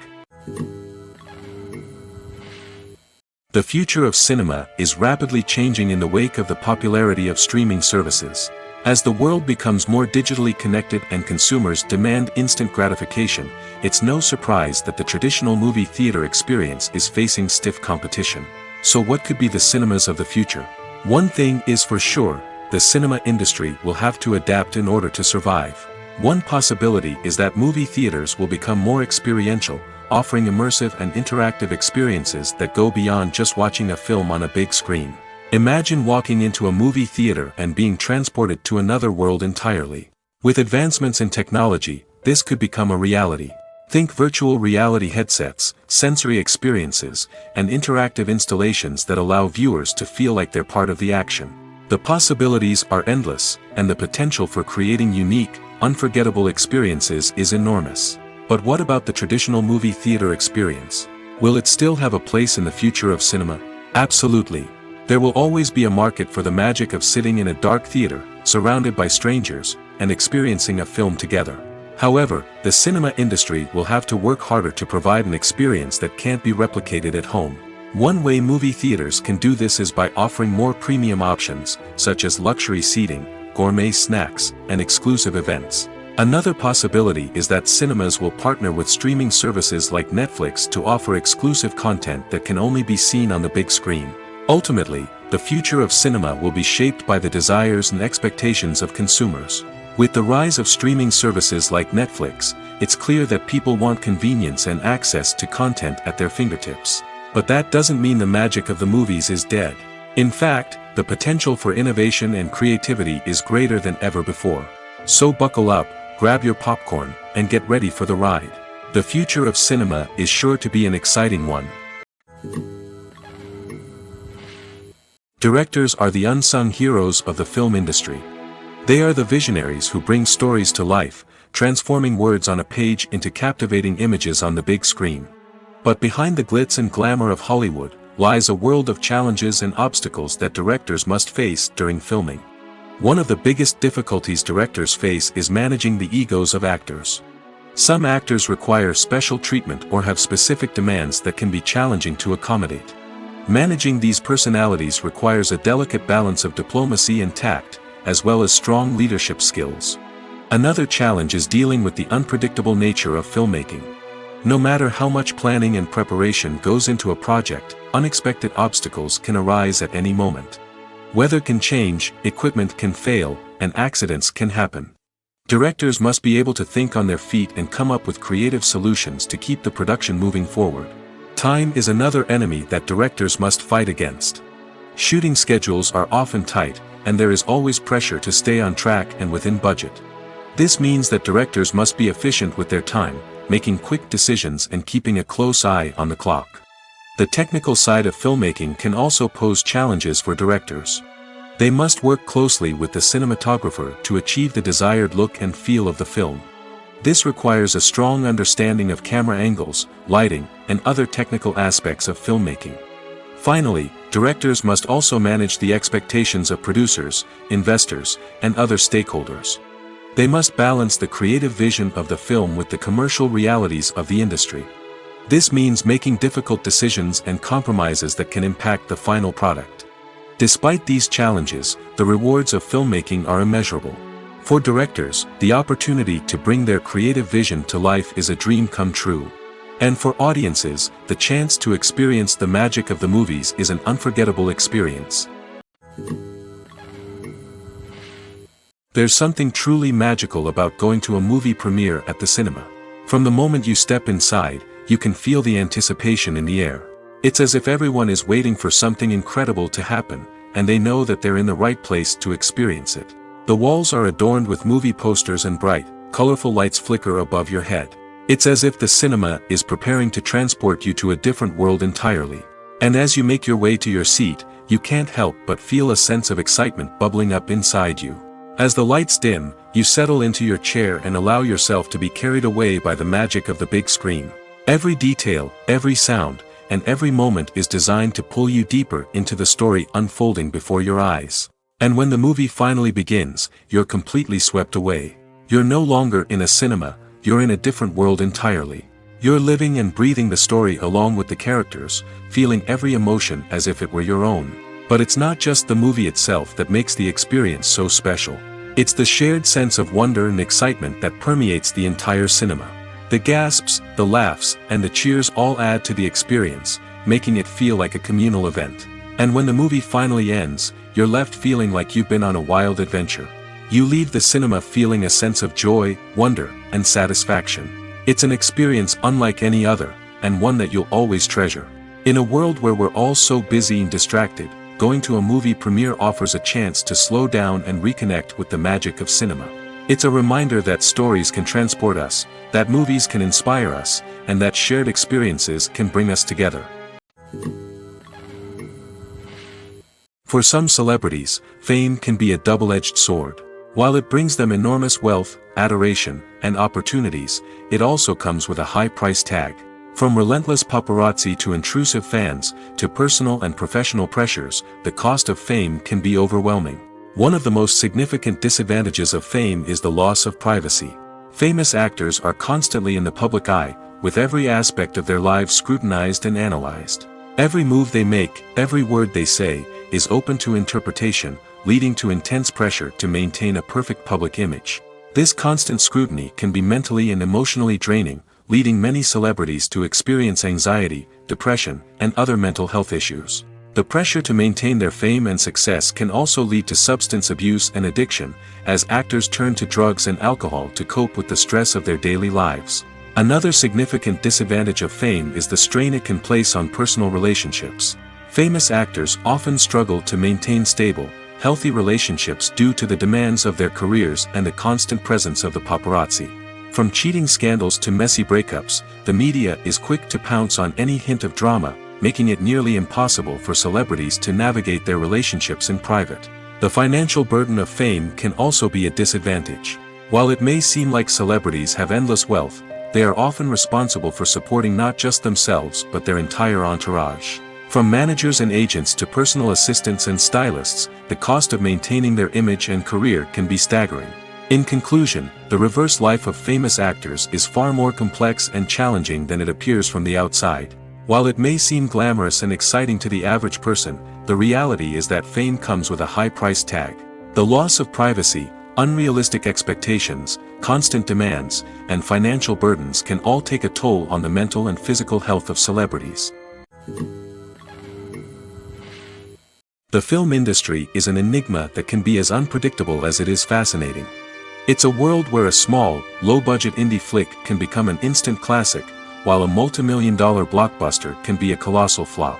The future of cinema is rapidly changing in the wake of the popularity of streaming services. As the world becomes more digitally connected and consumers demand instant gratification, it's no surprise that the traditional movie theater experience is facing stiff competition. So what could be the cinemas of the future? One thing is for sure, the cinema industry will have to adapt in order to survive. One possibility is that movie theaters will become more experiential, offering immersive and interactive experiences that go beyond just watching a film on a big screen. Imagine walking into a movie theater and being transported to another world entirely. With advancements in technology, this could become a reality. Think virtual reality headsets, sensory experiences, and interactive installations that allow viewers to feel like they're part of the action. The possibilities are endless, and the potential for creating unique, unforgettable experiences is enormous. But what about the traditional movie theater experience? Will it still have a place in the future of cinema? Absolutely. There will always be a market for the magic of sitting in a dark theater, surrounded by strangers, and experiencing a film together. However, the cinema industry will have to work harder to provide an experience that can't be replicated at home. One way movie theaters can do this is by offering more premium options, such as luxury seating, gourmet snacks, and exclusive events. Another possibility is that cinemas will partner with streaming services like Netflix to offer exclusive content that can only be seen on the big screen. Ultimately, the future of cinema will be shaped by the desires and expectations of consumers. With the rise of streaming services like Netflix, it's clear that people want convenience and access to content at their fingertips. But that doesn't mean the magic of the movies is dead. In fact, the potential for innovation and creativity is greater than ever before. So buckle up, grab your popcorn, and get ready for the ride. The future of cinema is sure to be an exciting one. Directors are the unsung heroes of the film industry. They are the visionaries who bring stories to life, transforming words on a page into captivating images on the big screen. But behind the glitz and glamour of Hollywood, lies a world of challenges and obstacles that directors must face during filming. One of the biggest difficulties directors face is managing the egos of actors. Some actors require special treatment or have specific demands that can be challenging to accommodate. Managing these personalities requires a delicate balance of diplomacy and tact, as well as strong leadership skills. Another challenge is dealing with the unpredictable nature of filmmaking. No matter how much planning and preparation goes into a project, unexpected obstacles can arise at any moment. Weather can change, equipment can fail, and accidents can happen. Directors must be able to think on their feet and come up with creative solutions to keep the production moving forward. Time is another enemy that directors must fight against. Shooting schedules are often tight, and there is always pressure to stay on track and within budget. This means that directors must be efficient with their time, making quick decisions and keeping a close eye on the clock. The technical side of filmmaking can also pose challenges for directors. They must work closely with the cinematographer to achieve the desired look and feel of the film. This requires a strong understanding of camera angles, lighting, and other technical aspects of filmmaking. Finally, directors must also manage the expectations of producers, investors, and other stakeholders. They must balance the creative vision of the film with the commercial realities of the industry. This means making difficult decisions and compromises that can impact the final product. Despite these challenges, the rewards of filmmaking are immeasurable. For directors, the opportunity to bring their creative vision to life is a dream come true. And for audiences, the chance to experience the magic of the movies is an unforgettable experience. There's something truly magical about going to a movie premiere at the cinema. From the moment you step inside, you can feel the anticipation in the air. It's as if everyone is waiting for something incredible to happen, and they know that they're in the right place to experience it. The walls are adorned with movie posters and bright, colorful lights flicker above your head. It's as if the cinema is preparing to transport you to a different world entirely. And as you make your way to your seat, you can't help but feel a sense of excitement bubbling up inside you. As the lights dim, you settle into your chair and allow yourself to be carried away by the magic of the big screen. Every detail, every sound, and every moment is designed to pull you deeper into the story unfolding before your eyes. And when the movie finally begins, you're completely swept away. You're no longer in a cinema, you're in a different world entirely. You're living and breathing the story along with the characters, feeling every emotion as if it were your own. But it's not just the movie itself that makes the experience so special. It's the shared sense of wonder and excitement that permeates the entire cinema. The gasps, the laughs, and the cheers all add to the experience, making it feel like a communal event. And when the movie finally ends, you're left feeling like you've been on a wild adventure. You leave the cinema feeling a sense of joy, wonder, and satisfaction. It's an experience unlike any other, and one that you'll always treasure. In a world where we're all so busy and distracted, going to a movie premiere offers a chance to slow down and reconnect with the magic of cinema. It's a reminder that stories can transport us, that movies can inspire us, and that shared experiences can bring us together. For some celebrities, fame can be a double-edged sword. While it brings them enormous wealth, adoration, and opportunities, it also comes with a high price tag. From relentless paparazzi to intrusive fans, to personal and professional pressures, the cost of fame can be overwhelming. One of the most significant disadvantages of fame is the loss of privacy. Famous actors are constantly in the public eye, with every aspect of their lives scrutinized and analyzed. Every move they make, every word they say, is open to interpretation, leading to intense pressure to maintain a perfect public image. This constant scrutiny can be mentally and emotionally draining, leading many celebrities to experience anxiety, depression, and other mental health issues. The pressure to maintain their fame and success can also lead to substance abuse and addiction, as actors turn to drugs and alcohol to cope with the stress of their daily lives. Another significant disadvantage of fame is the strain it can place on personal relationships. Famous actors often struggle to maintain stable, healthy relationships due to the demands of their careers and the constant presence of the paparazzi. From cheating scandals to messy breakups, the media is quick to pounce on any hint of drama, making it nearly impossible for celebrities to navigate their relationships in private. The financial burden of fame can also be a disadvantage. While it may seem like celebrities have endless wealth, they are often responsible for supporting not just themselves but their entire entourage. From managers and agents to personal assistants and stylists, the cost of maintaining their image and career can be staggering. In conclusion, the reverse life of famous actors is far more complex and challenging than it appears from the outside. While it may seem glamorous and exciting to the average person, the reality is that fame comes with a high price tag. The loss of privacy, unrealistic expectations, constant demands, and financial burdens can all take a toll on the mental and physical health of celebrities. The film industry is an enigma that can be as unpredictable as it is fascinating. It's a world where a small, low-budget indie flick can become an instant classic, while a multi-million-dollar blockbuster can be a colossal flop.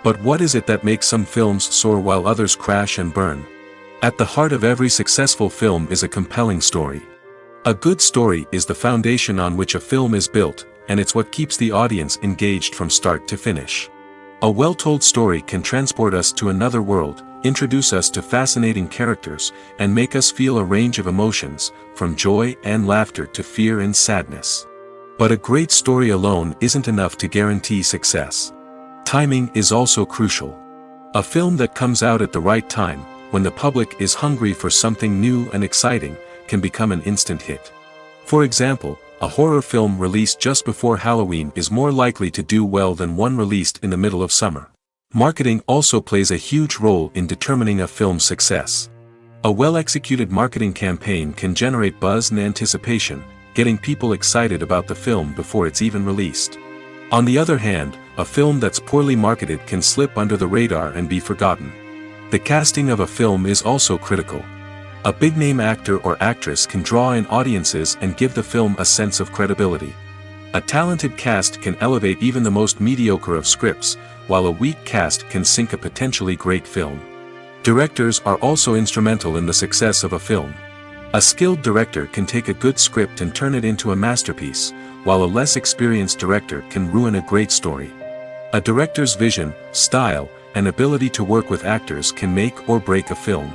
But what is it that makes some films soar while others crash and burn? At the heart of every successful film is a compelling story. A good story is the foundation on which a film is built, and it's what keeps the audience engaged from start to finish. A well-told story can transport us to another world, introduce us to fascinating characters, and make us feel a range of emotions, from joy and laughter to fear and sadness. But a great story alone isn't enough to guarantee success. Timing is also crucial. A film that comes out at the right time, when the public is hungry for something new and exciting, can become an instant hit. For example, a horror film released just before Halloween is more likely to do well than one released in the middle of summer. Marketing also plays a huge role in determining a film's success. A well-executed marketing campaign can generate buzz and anticipation, getting people excited about the film before it's even released. On the other hand, a film that's poorly marketed can slip under the radar and be forgotten. The casting of a film is also critical. A big-name actor or actress can draw in audiences and give the film a sense of credibility. A talented cast can elevate even the most mediocre of scripts, while a weak cast can sink a potentially great film. Directors are also instrumental in the success of a film. A skilled director can take a good script and turn it into a masterpiece, while a less experienced director can ruin a great story. A director's vision, style, and ability to work with actors can make or break a film.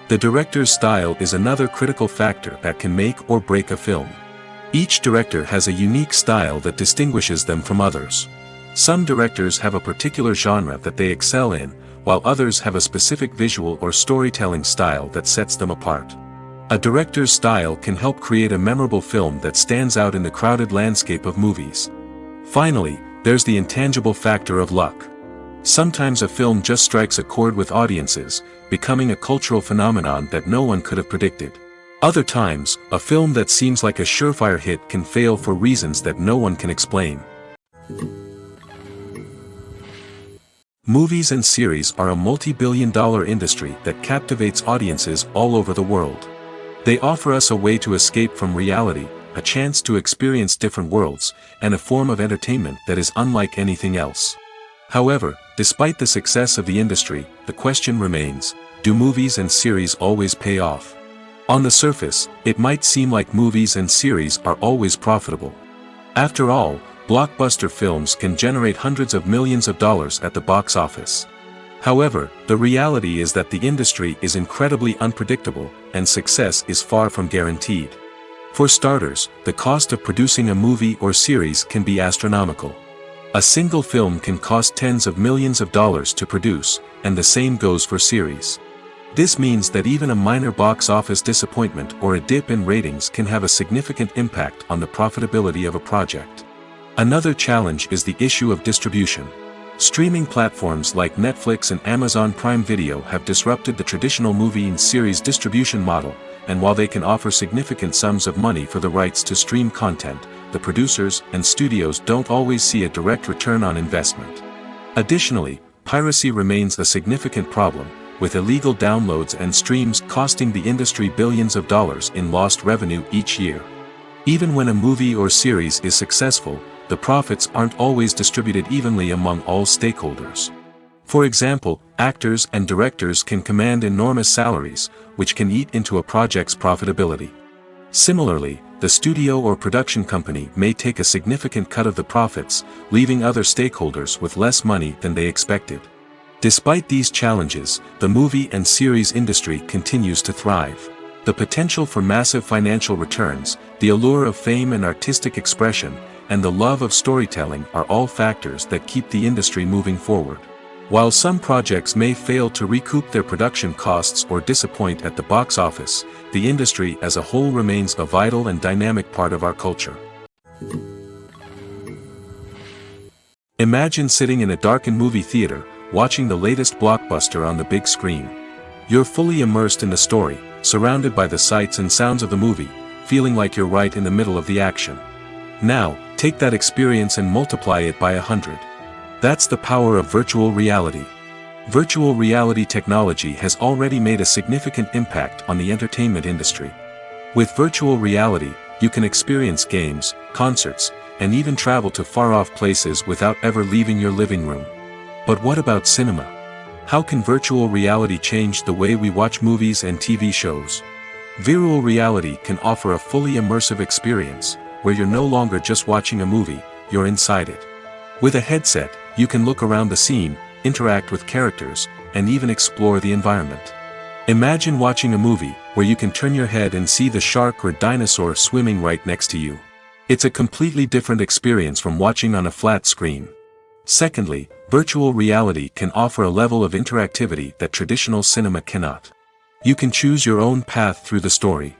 The director's style is another critical factor that can make or break a film. Each director has a unique style that distinguishes them from others. Some directors have a particular genre that they excel in, while others have a specific visual or storytelling style that sets them apart. A director's style can help create a memorable film that stands out in the crowded landscape of movies. Finally, there's the intangible factor of luck. Sometimes a film just strikes a chord with audiences, becoming a cultural phenomenon that no one could have predicted. Other times, a film that seems like a surefire hit can fail for reasons that no one can explain. Movies and series are a multi-billion-dollar industry that captivates audiences all over the world. They offer us a way to escape from reality, a chance to experience different worlds, and a form of entertainment that is unlike anything else. However, despite the success of the industry, the question remains, do movies and series always pay off? On the surface, it might seem like movies and series are always profitable. After all, blockbuster films can generate hundreds of millions of dollars at the box office. However, the reality is that the industry is incredibly unpredictable, and success is far from guaranteed. For starters, the cost of producing a movie or series can be astronomical. A single film can cost tens of millions of dollars to produce, and the same goes for series. This means that even a minor box office disappointment or a dip in ratings can have a significant impact on the profitability of a project. Another challenge is the issue of distribution. Streaming platforms like Netflix and Amazon Prime Video have disrupted the traditional movie and series distribution model, and while they can offer significant sums of money for the rights to stream content, the producers and studios don't always see a direct return on investment. Additionally, piracy remains a significant problem, with illegal downloads and streams costing the industry billions of dollars in lost revenue each year. Even when a movie or series is successful, the profits aren't always distributed evenly among all stakeholders. For example, actors and directors can command enormous salaries, which can eat into a project's profitability. Similarly, the studio or production company may take a significant cut of the profits, leaving other stakeholders with less money than they expected. Despite these challenges, the movie and series industry continues to thrive. The potential for massive financial returns, the allure of fame and artistic expression, and the love of storytelling are all factors that keep the industry moving forward. While some projects may fail to recoup their production costs or disappoint at the box office, the industry as a whole remains a vital and dynamic part of our culture. Imagine sitting in a darkened movie theater, watching the latest blockbuster on the big screen. You're fully immersed in the story, surrounded by the sights and sounds of the movie, feeling like you're right in the middle of the action. Now, take that experience and multiply it by 100. That's the power of virtual reality. Virtual reality technology has already made a significant impact on the entertainment industry. With virtual reality, you can experience games, concerts, and even travel to far-off places without ever leaving your living room. But what about cinema? How can virtual reality change the way we watch movies and TV shows? Virtual reality can offer a fully immersive experience, where you're no longer just watching a movie, you're inside it. With a headset, you can look around the scene, interact with characters, and even explore the environment. Imagine watching a movie, where you can turn your head and see the shark or dinosaur swimming right next to you. It's a completely different experience from watching on a flat screen. Secondly, virtual reality can offer a level of interactivity that traditional cinema cannot. You can choose your own path through the story.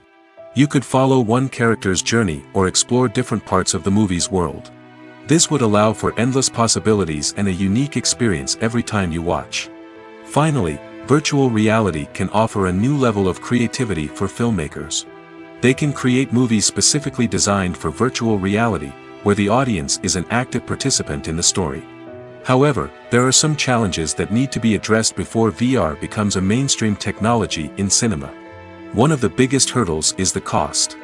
You could follow one character's journey or explore different parts of the movie's world. This would allow for endless possibilities and a unique experience every time you watch. Finally, virtual reality can offer a new level of creativity for filmmakers. They can create movies specifically designed for virtual reality, where the audience is an active participant in the story. However, there are some challenges that need to be addressed before VR becomes a mainstream technology in cinema. One of the biggest hurdles is the cost.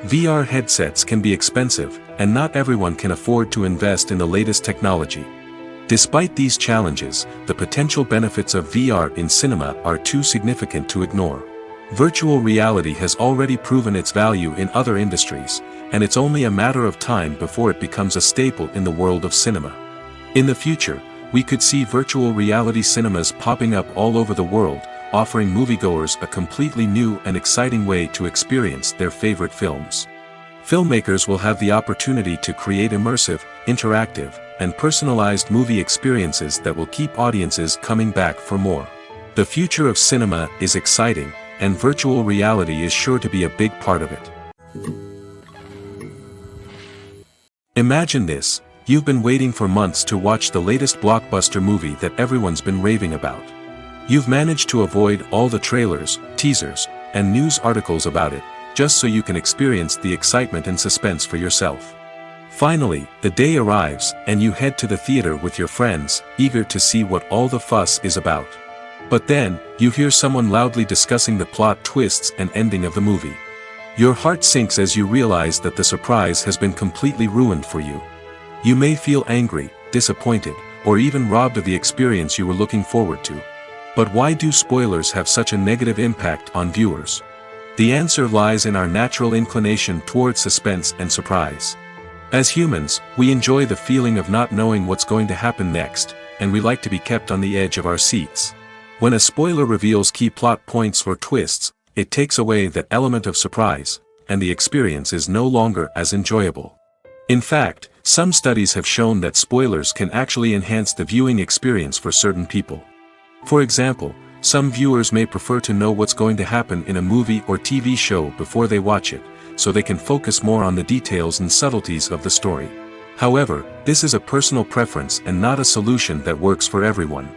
VR headsets can be expensive, and not everyone can afford to invest in the latest technology. Despite these challenges, the potential benefits of VR in cinema are too significant to ignore. Virtual reality has already proven its value in other industries, and it's only a matter of time before it becomes a staple in the world of cinema. In the future, we could see virtual reality cinemas popping up all over the world, offering moviegoers a completely new and exciting way to experience their favorite films. Filmmakers will have the opportunity to create immersive, interactive, and personalized movie experiences that will keep audiences coming back for more. The future of cinema is exciting, and virtual reality is sure to be a big part of it. Imagine this: you've been waiting for months to watch the latest blockbuster movie that everyone's been raving about. You've managed to avoid all the trailers, teasers, and news articles about it, just so you can experience the excitement and suspense for yourself. Finally, the day arrives, and you head to the theater with your friends, eager to see what all the fuss is about. But then, you hear someone loudly discussing the plot twists and ending of the movie. Your heart sinks as you realize that the surprise has been completely ruined for you. You may feel angry, disappointed, or even robbed of the experience you were looking forward to. But why do spoilers have such a negative impact on viewers? The answer lies in our natural inclination toward suspense and surprise. As humans, we enjoy the feeling of not knowing what's going to happen next, and we like to be kept on the edge of our seats. When a spoiler reveals key plot points or twists, it takes away that element of surprise, and the experience is no longer as enjoyable. In fact, some studies have shown that spoilers can actually enhance the viewing experience for certain people. For example, some viewers may prefer to know what's going to happen in a movie or TV show before they watch it, so they can focus more on the details and subtleties of the story. However, this is a personal preference and not a solution that works for everyone.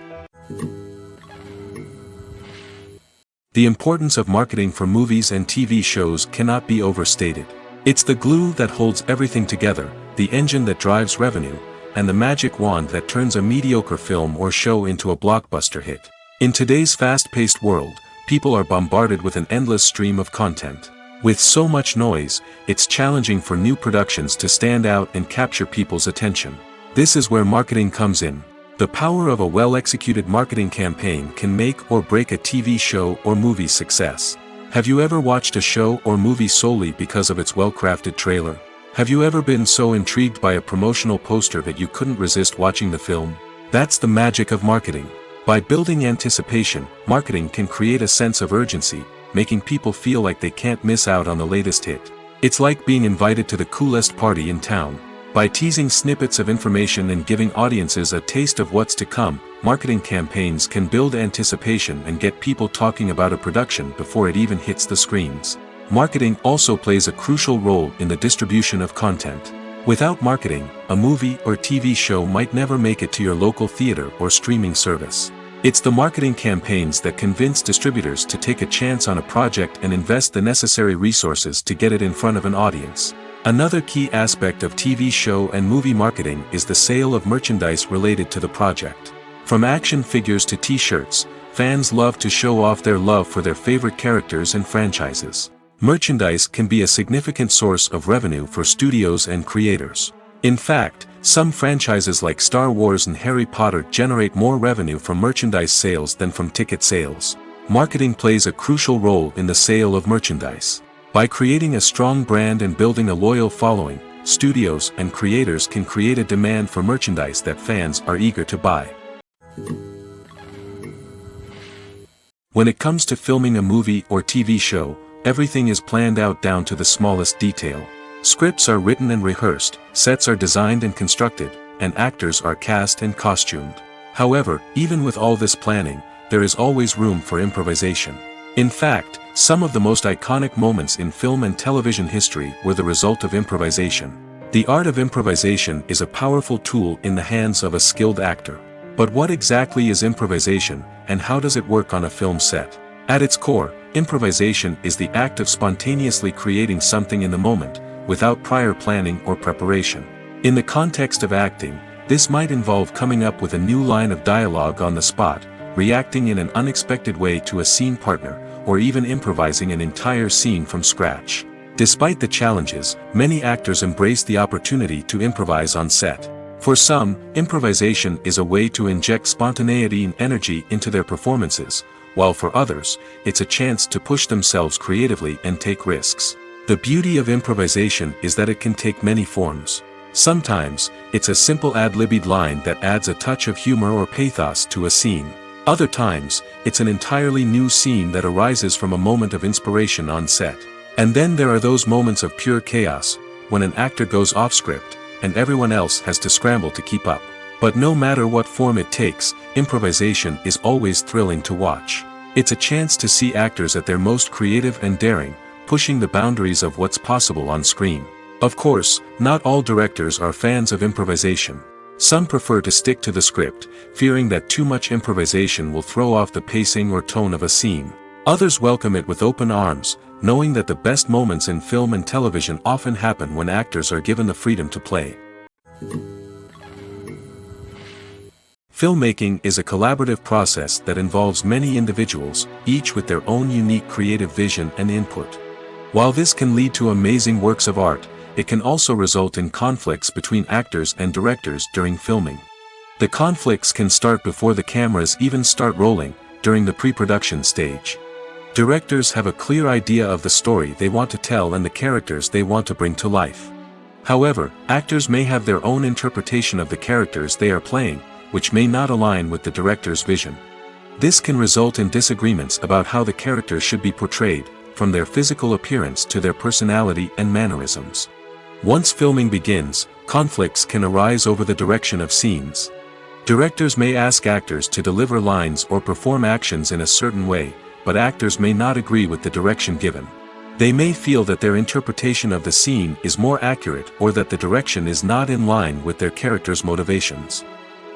The importance of marketing for movies and TV shows cannot be overstated. It's the glue that holds everything together, the engine that drives revenue, and the magic wand that turns a mediocre film or show into a blockbuster hit. In today's fast-paced world, people are bombarded with an endless stream of content. With so much noise, it's challenging for new productions to stand out and capture people's attention. This is where marketing comes in. The power of a well-executed marketing campaign can make or break a TV show or movie's success. Have you ever watched a show or movie solely because of its well-crafted trailer? Have you ever been so intrigued by a promotional poster that you couldn't resist watching the film? That's the magic of marketing. By building anticipation, marketing can create a sense of urgency, making people feel like they can't miss out on the latest hit. It's like being invited to the coolest party in town. By teasing snippets of information and giving audiences a taste of what's to come, marketing campaigns can build anticipation and get people talking about a production before it even hits the screens. Marketing also plays a crucial role in the distribution of content. Without marketing, a movie or TV show might never make it to your local theater or streaming service. It's the marketing campaigns that convince distributors to take a chance on a project and invest the necessary resources to get it in front of an audience. Another key aspect of TV show and movie marketing is the sale of merchandise related to the project. From action figures to t-shirts, fans love to show off their love for their favorite characters and franchises. Merchandise can be a significant source of revenue for studios and creators. In fact, some franchises like Star Wars and Harry Potter generate more revenue from merchandise sales than from ticket sales. Marketing plays a crucial role in the sale of merchandise. By creating a strong brand and building a loyal following, studios and creators can create a demand for merchandise that fans are eager to buy. When it comes to filming a movie or TV show, everything is planned out down to the smallest detail. Scripts are written and rehearsed, sets are designed and constructed, and actors are cast and costumed. However, even with all this planning, there is always room for improvisation. In fact, some of the most iconic moments in film and television history were the result of improvisation. The art of improvisation is a powerful tool in the hands of a skilled actor. But what exactly is improvisation, and how does it work on a film set? At its core, improvisation is the act of spontaneously creating something in the moment, without prior planning or preparation. In the context of acting, this might involve coming up with a new line of dialogue on the spot, reacting in an unexpected way to a scene partner, or even improvising an entire scene from scratch. Despite the challenges, many actors embrace the opportunity to improvise on set. For some, improvisation is a way to inject spontaneity and energy into their performances, while for others, it's a chance to push themselves creatively and take risks. The beauty of improvisation is that it can take many forms. Sometimes, it's a simple ad-libbed line that adds a touch of humor or pathos to a scene. Other times, it's an entirely new scene that arises from a moment of inspiration on set. And then there are those moments of pure chaos, when an actor goes off script, and everyone else has to scramble to keep up. But no matter what form it takes, improvisation is always thrilling to watch. It's a chance to see actors at their most creative and daring, pushing the boundaries of what's possible on screen. Of course, not all directors are fans of improvisation. Some prefer to stick to the script, fearing that too much improvisation will throw off the pacing or tone of a scene. Others welcome it with open arms, knowing that the best moments in film and television often happen when actors are given the freedom to play. Filmmaking is a collaborative process that involves many individuals, each with their own unique creative vision and input. While this can lead to amazing works of art, it can also result in conflicts between actors and directors during filming. The conflicts can start before the cameras even start rolling, during the pre-production stage. Directors have a clear idea of the story they want to tell and the characters they want to bring to life. However, actors may have their own interpretation of the characters they are playing, which may not align with the director's vision. This can result in disagreements about how the characters should be portrayed, from their physical appearance to their personality and mannerisms. Once filming begins, conflicts can arise over the direction of scenes. Directors may ask actors to deliver lines or perform actions in a certain way, but actors may not agree with the direction given. They may feel that their interpretation of the scene is more accurate or that the direction is not in line with their character's motivations.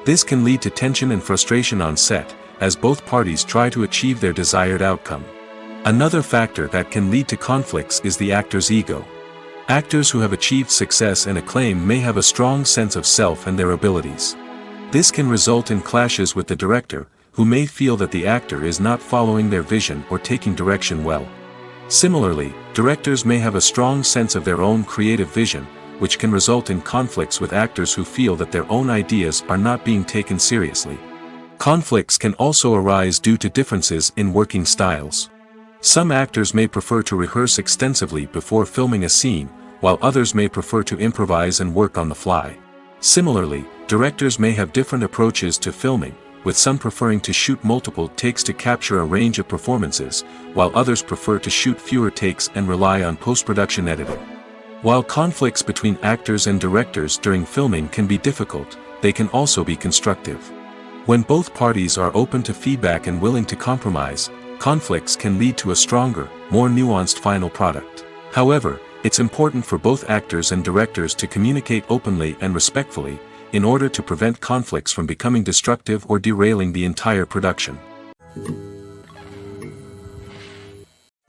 This can lead to tension and frustration on set, as both parties try to achieve their desired outcome. Another factor that can lead to conflicts is the actor's ego. Actors who have achieved success and acclaim may have a strong sense of self and their abilities. This can result in clashes with the director, who may feel that the actor is not following their vision or taking direction well. Similarly, directors may have a strong sense of their own creative vision, which can result in conflicts with actors who feel that their own ideas are not being taken seriously. Conflicts can also arise due to differences in working styles. Some actors may prefer to rehearse extensively before filming a scene, while others may prefer to improvise and work on the fly. Similarly, directors may have different approaches to filming, with some preferring to shoot multiple takes to capture a range of performances, while others prefer to shoot fewer takes and rely on post-production editing. While conflicts between actors and directors during filming can be difficult, they can also be constructive. When both parties are open to feedback and willing to compromise, conflicts can lead to a stronger, more nuanced final product. However, it's important for both actors and directors to communicate openly and respectfully, in order to prevent conflicts from becoming destructive or derailing the entire production.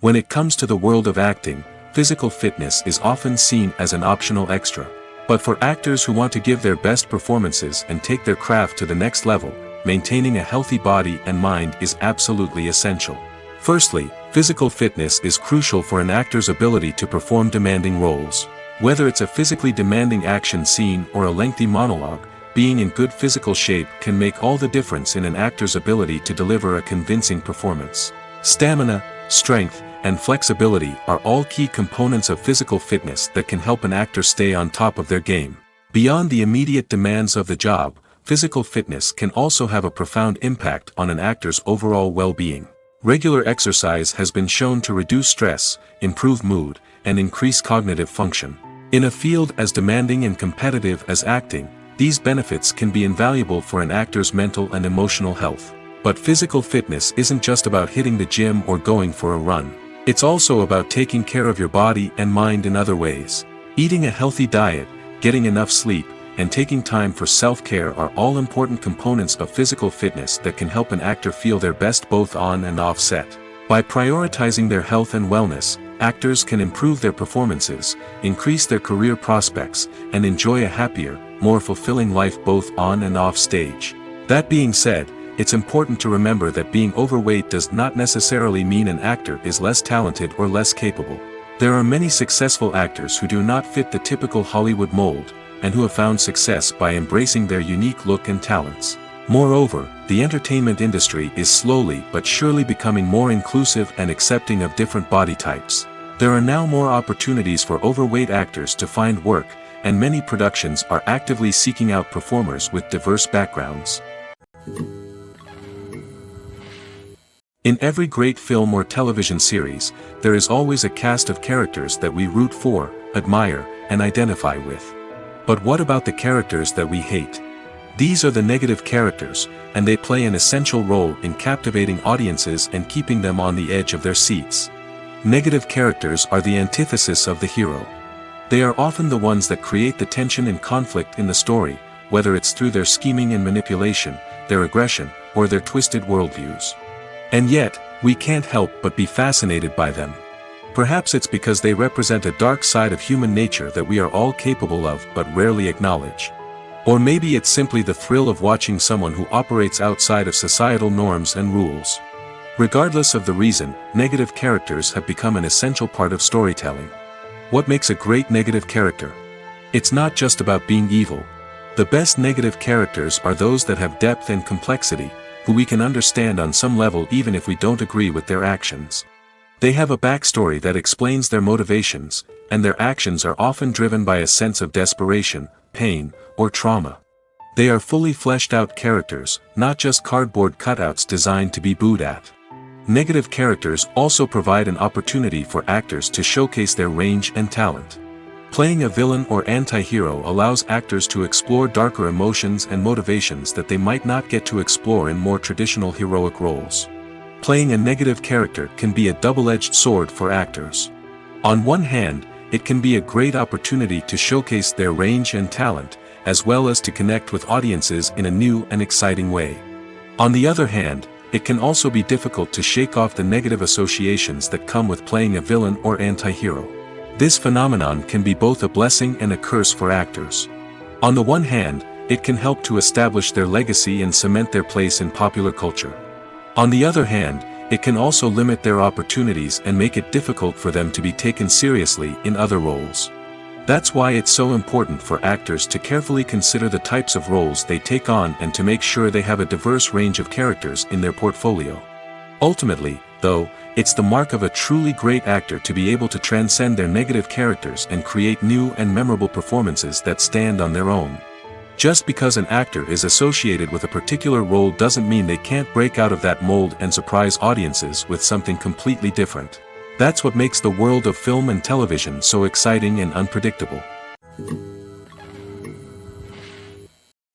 When it comes to the world of acting, physical fitness is often seen as an optional extra. But for actors who want to give their best performances and take their craft to the next level, maintaining a healthy body and mind is absolutely essential. Firstly, physical fitness is crucial for an actor's ability to perform demanding roles. Whether it's a physically demanding action scene or a lengthy monologue, being in good physical shape can make all the difference in an actor's ability to deliver a convincing performance. Stamina, strength, and flexibility are all key components of physical fitness that can help an actor stay on top of their game. Beyond the immediate demands of the job, physical fitness can also have a profound impact on an actor's overall well-being. Regular exercise has been shown to reduce stress, improve mood, and increase cognitive function. In a field as demanding and competitive as acting, these benefits can be invaluable for an actor's mental and emotional health. But physical fitness isn't just about hitting the gym or going for a run. It's also about taking care of your body and mind in other ways. Eating a healthy diet, getting enough sleep, and taking time for self-care are all important components of physical fitness that can help an actor feel their best both on and off set. By prioritizing their health and wellness, actors can improve their performances, increase their career prospects, and enjoy a happier, more fulfilling life both on and off stage. That being said, it's important to remember that being overweight does not necessarily mean an actor is less talented or less capable. There are many successful actors who do not fit the typical Hollywood mold, and who have found success by embracing their unique look and talents. Moreover, the entertainment industry is slowly but surely becoming more inclusive and accepting of different body types. There are now more opportunities for overweight actors to find work, and many productions are actively seeking out performers with diverse backgrounds. In every great film or television series, there is always a cast of characters that we root for, admire, and identify with. But what about the characters that we hate? These are the negative characters, and they play an essential role in captivating audiences and keeping them on the edge of their seats. Negative characters are the antithesis of the hero. They are often the ones that create the tension and conflict in the story, whether it's through their scheming and manipulation, their aggression, or their twisted worldviews. And yet, we can't help but be fascinated by them. Perhaps it's because they represent a dark side of human nature that we are all capable of but rarely acknowledge. Or maybe it's simply the thrill of watching someone who operates outside of societal norms and rules. Regardless of the reason, negative characters have become an essential part of storytelling. What makes a great negative character? It's not just about being evil. The best negative characters are those that have depth and complexity, who we can understand on some level even if we don't agree with their actions. They have a backstory that explains their motivations, and their actions are often driven by a sense of desperation, pain, or trauma. They are fully fleshed out characters, not just cardboard cutouts designed to be booed at. Negative characters also provide an opportunity for actors to showcase their range and talent. Playing a villain or anti-hero allows actors to explore darker emotions and motivations that they might not get to explore in more traditional heroic roles. Playing a negative character can be a double-edged sword for actors. On one hand, it can be a great opportunity to showcase their range and talent, as well as to connect with audiences in a new and exciting way. On the other hand, it can also be difficult to shake off the negative associations that come with playing a villain or anti-hero. This phenomenon can be both a blessing and a curse for actors. On the one hand, it can help to establish their legacy and cement their place in popular culture. On the other hand, it can also limit their opportunities and make it difficult for them to be taken seriously in other roles. That's why it's so important for actors to carefully consider the types of roles they take on and to make sure they have a diverse range of characters in their portfolio. Ultimately, though, it's the mark of a truly great actor to be able to transcend their negative characters and create new and memorable performances that stand on their own. Just because an actor is associated with a particular role doesn't mean they can't break out of that mold and surprise audiences with something completely different. That's what makes the world of film and television so exciting and unpredictable.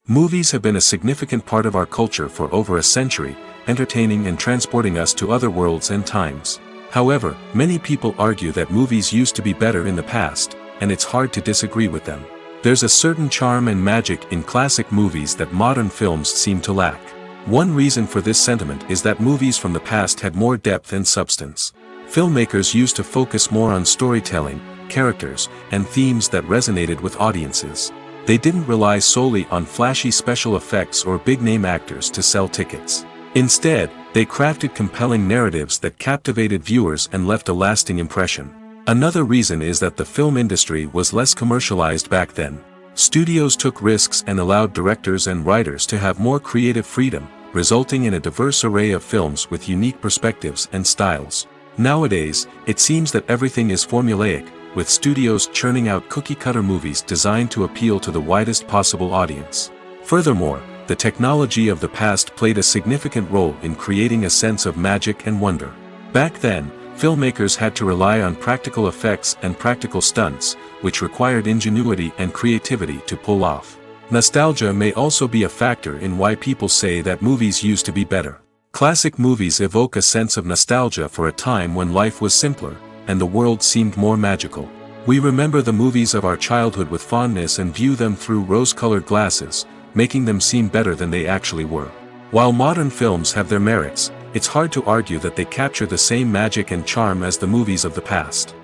Movies have been a significant part of our culture for over a century, entertaining and transporting us to other worlds and times. However, many people argue that movies used to be better in the past, and it's hard to disagree with them. There's a certain charm and magic in classic movies that modern films seem to lack. One reason for this sentiment is that movies from the past had more depth and substance. Filmmakers used to focus more on storytelling, characters, and themes that resonated with audiences. They didn't rely solely on flashy special effects or big-name actors to sell tickets. Instead, they crafted compelling narratives that captivated viewers and left a lasting impression. Another reason is that the film industry was less commercialized back then. Studios took risks and allowed directors and writers to have more creative freedom, resulting in a diverse array of films with unique perspectives and styles. Nowadays, it seems that everything is formulaic, with studios churning out cookie-cutter movies designed to appeal to the widest possible audience. Furthermore, the technology of the past played a significant role in creating a sense of magic and wonder. Back then, filmmakers had to rely on practical effects and practical stunts, which required ingenuity and creativity to pull off. Nostalgia may also be a factor in why people say that movies used to be better. Classic movies evoke a sense of nostalgia for a time when life was simpler, and the world seemed more magical. We remember the movies of our childhood with fondness and view them through rose-colored glasses, making them seem better than they actually were. While modern films have their merits, it's hard to argue that they capture the same magic and charm as the movies of the past.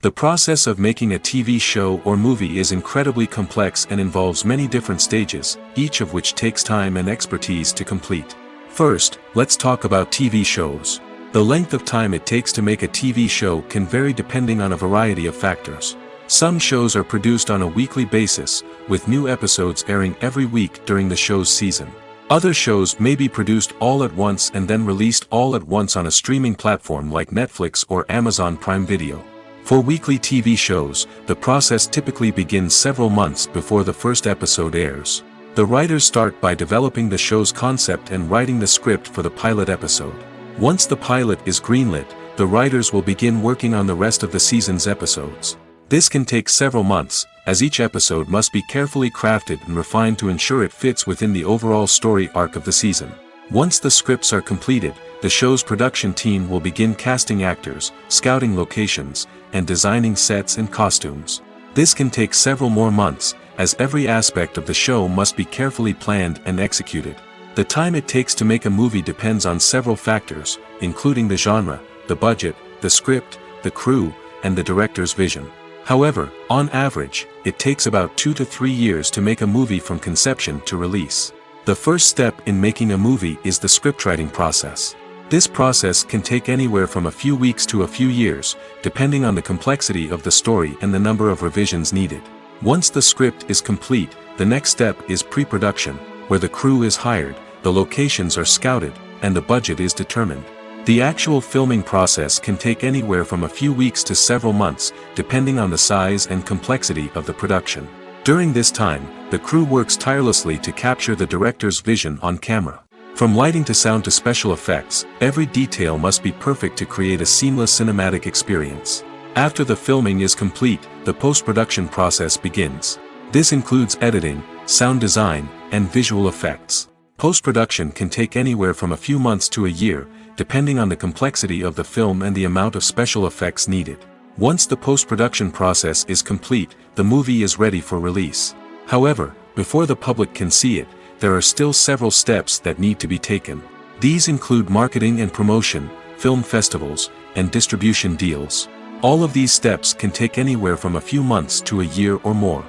The process of making a TV show or movie is incredibly complex and involves many different stages, each of which takes time and expertise to complete. First, let's talk about TV shows. The length of time it takes to make a TV show can vary depending on a variety of factors. Some shows are produced on a weekly basis, with new episodes airing every week during the show's season. Other shows may be produced all at once and then released all at once on a streaming platform like Netflix or Amazon Prime Video. For weekly TV shows, the process typically begins several months before the first episode airs. The writers start by developing the show's concept and writing the script for the pilot episode. Once the pilot is greenlit, the writers will begin working on the rest of the season's episodes. This can take several months, as each episode must be carefully crafted and refined to ensure it fits within the overall story arc of the season. Once the scripts are completed, the show's production team will begin casting actors, scouting locations, and designing sets and costumes. This can take several more months, as every aspect of the show must be carefully planned and executed. The time it takes to make a movie depends on several factors, including the genre, the budget, the script, the crew, and the director's vision. However, on average, it takes about 2 to 3 years to make a movie from conception to release. The first step in making a movie is the scriptwriting process. This process can take anywhere from a few weeks to a few years, depending on the complexity of the story and the number of revisions needed. Once the script is complete, the next step is pre-production, where the crew is hired, the locations are scouted, and the budget is determined. The actual filming process can take anywhere from a few weeks to several months, depending on the size and complexity of the production. During this time, the crew works tirelessly to capture the director's vision on camera. From lighting to sound to special effects, every detail must be perfect to create a seamless cinematic experience. After the filming is complete, the post-production process begins. This includes editing, sound design, and visual effects. Post-production can take anywhere from a few months to a year, depending on the complexity of the film and the amount of special effects needed. Once the post-production process is complete, the movie is ready for release. However, before the public can see it, there are still several steps that need to be taken. These include marketing and promotion, film festivals, and distribution deals. All of these steps can take anywhere from a few months to a year or more.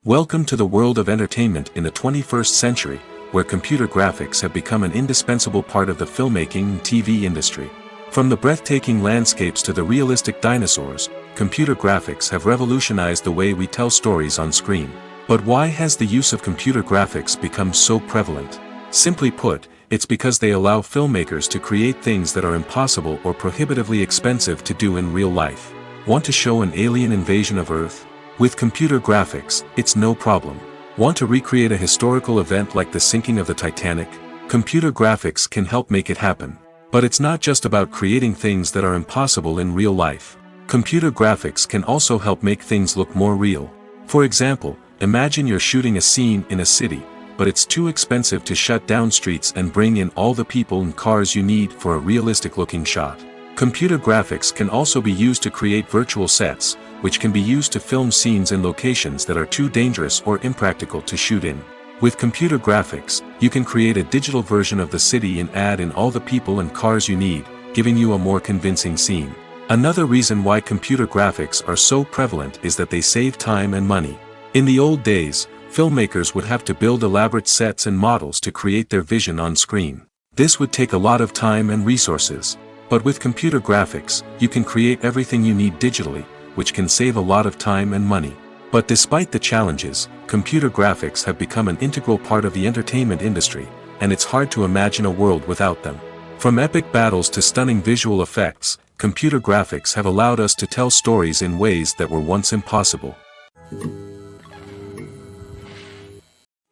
Welcome to the world of entertainment in the 21st century, where computer graphics have become an indispensable part of the filmmaking and TV industry. From the breathtaking landscapes to the realistic dinosaurs, computer graphics have revolutionized the way we tell stories on screen. But why has the use of computer graphics become so prevalent? Simply put, it's because they allow filmmakers to create things that are impossible or prohibitively expensive to do in real life. Want to show an alien invasion of Earth? With computer graphics, it's no problem. Want to recreate a historical event like the sinking of the Titanic? Computer graphics can help make it happen. But it's not just about creating things that are impossible in real life. Computer graphics can also help make things look more real. For example, imagine you're shooting a scene in a city, but it's too expensive to shut down streets and bring in all the people and cars you need for a realistic-looking shot. Computer graphics can also be used to create virtual sets, which can be used to film scenes in locations that are too dangerous or impractical to shoot in. With computer graphics, you can create a digital version of the city and add in all the people and cars you need, giving you a more convincing scene. Another reason why computer graphics are so prevalent is that they save time and money. In the old days, filmmakers would have to build elaborate sets and models to create their vision on screen. This would take a lot of time and resources. But with computer graphics, you can create everything you need digitally, which can save a lot of time and money. But despite the challenges, computer graphics have become an integral part of the entertainment industry, and it's hard to imagine a world without them. From epic battles to stunning visual effects, computer graphics have allowed us to tell stories in ways that were once impossible.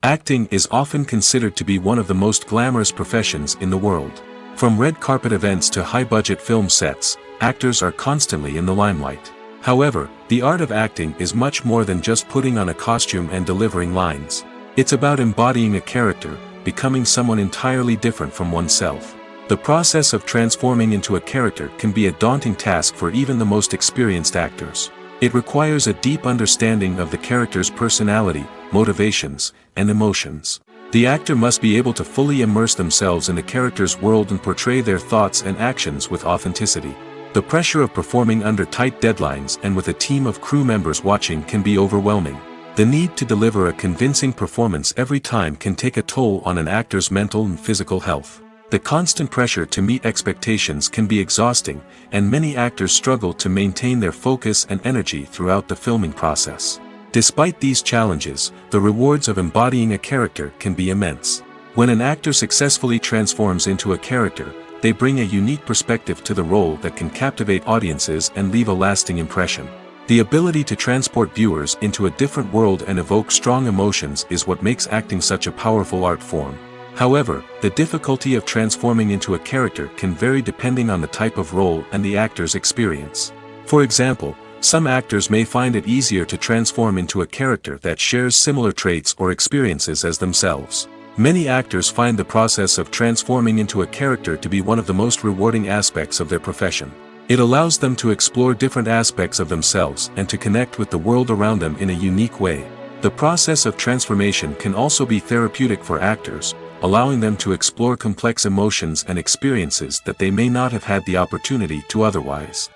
Acting is often considered to be one of the most glamorous professions in the world. From red carpet events to high-budget film sets, actors are constantly in the limelight. However, the art of acting is much more than just putting on a costume and delivering lines. It's about embodying a character, becoming someone entirely different from oneself. The process of transforming into a character can be a daunting task for even the most experienced actors. It requires a deep understanding of the character's personality, motivations, and emotions. The actor must be able to fully immerse themselves in the character's world and portray their thoughts and actions with authenticity. The pressure of performing under tight deadlines and with a team of crew members watching can be overwhelming. The need to deliver a convincing performance every time can take a toll on an actor's mental and physical health. The constant pressure to meet expectations can be exhausting, and many actors struggle to maintain their focus and energy throughout the filming process. Despite these challenges, the rewards of embodying a character can be immense. When an actor successfully transforms into a character, they bring a unique perspective to the role that can captivate audiences and leave a lasting impression. The ability to transport viewers into a different world and evoke strong emotions is what makes acting such a powerful art form. However, the difficulty of transforming into a character can vary depending on the type of role and the actor's experience. For example, some actors may find it easier to transform into a character that shares similar traits or experiences as themselves. Many actors find the process of transforming into a character to be one of the most rewarding aspects of their profession. It allows them to explore different aspects of themselves and to connect with the world around them in a unique way. The process of transformation can also be therapeutic for actors, allowing them to explore complex emotions and experiences that they may not have had the opportunity to otherwise.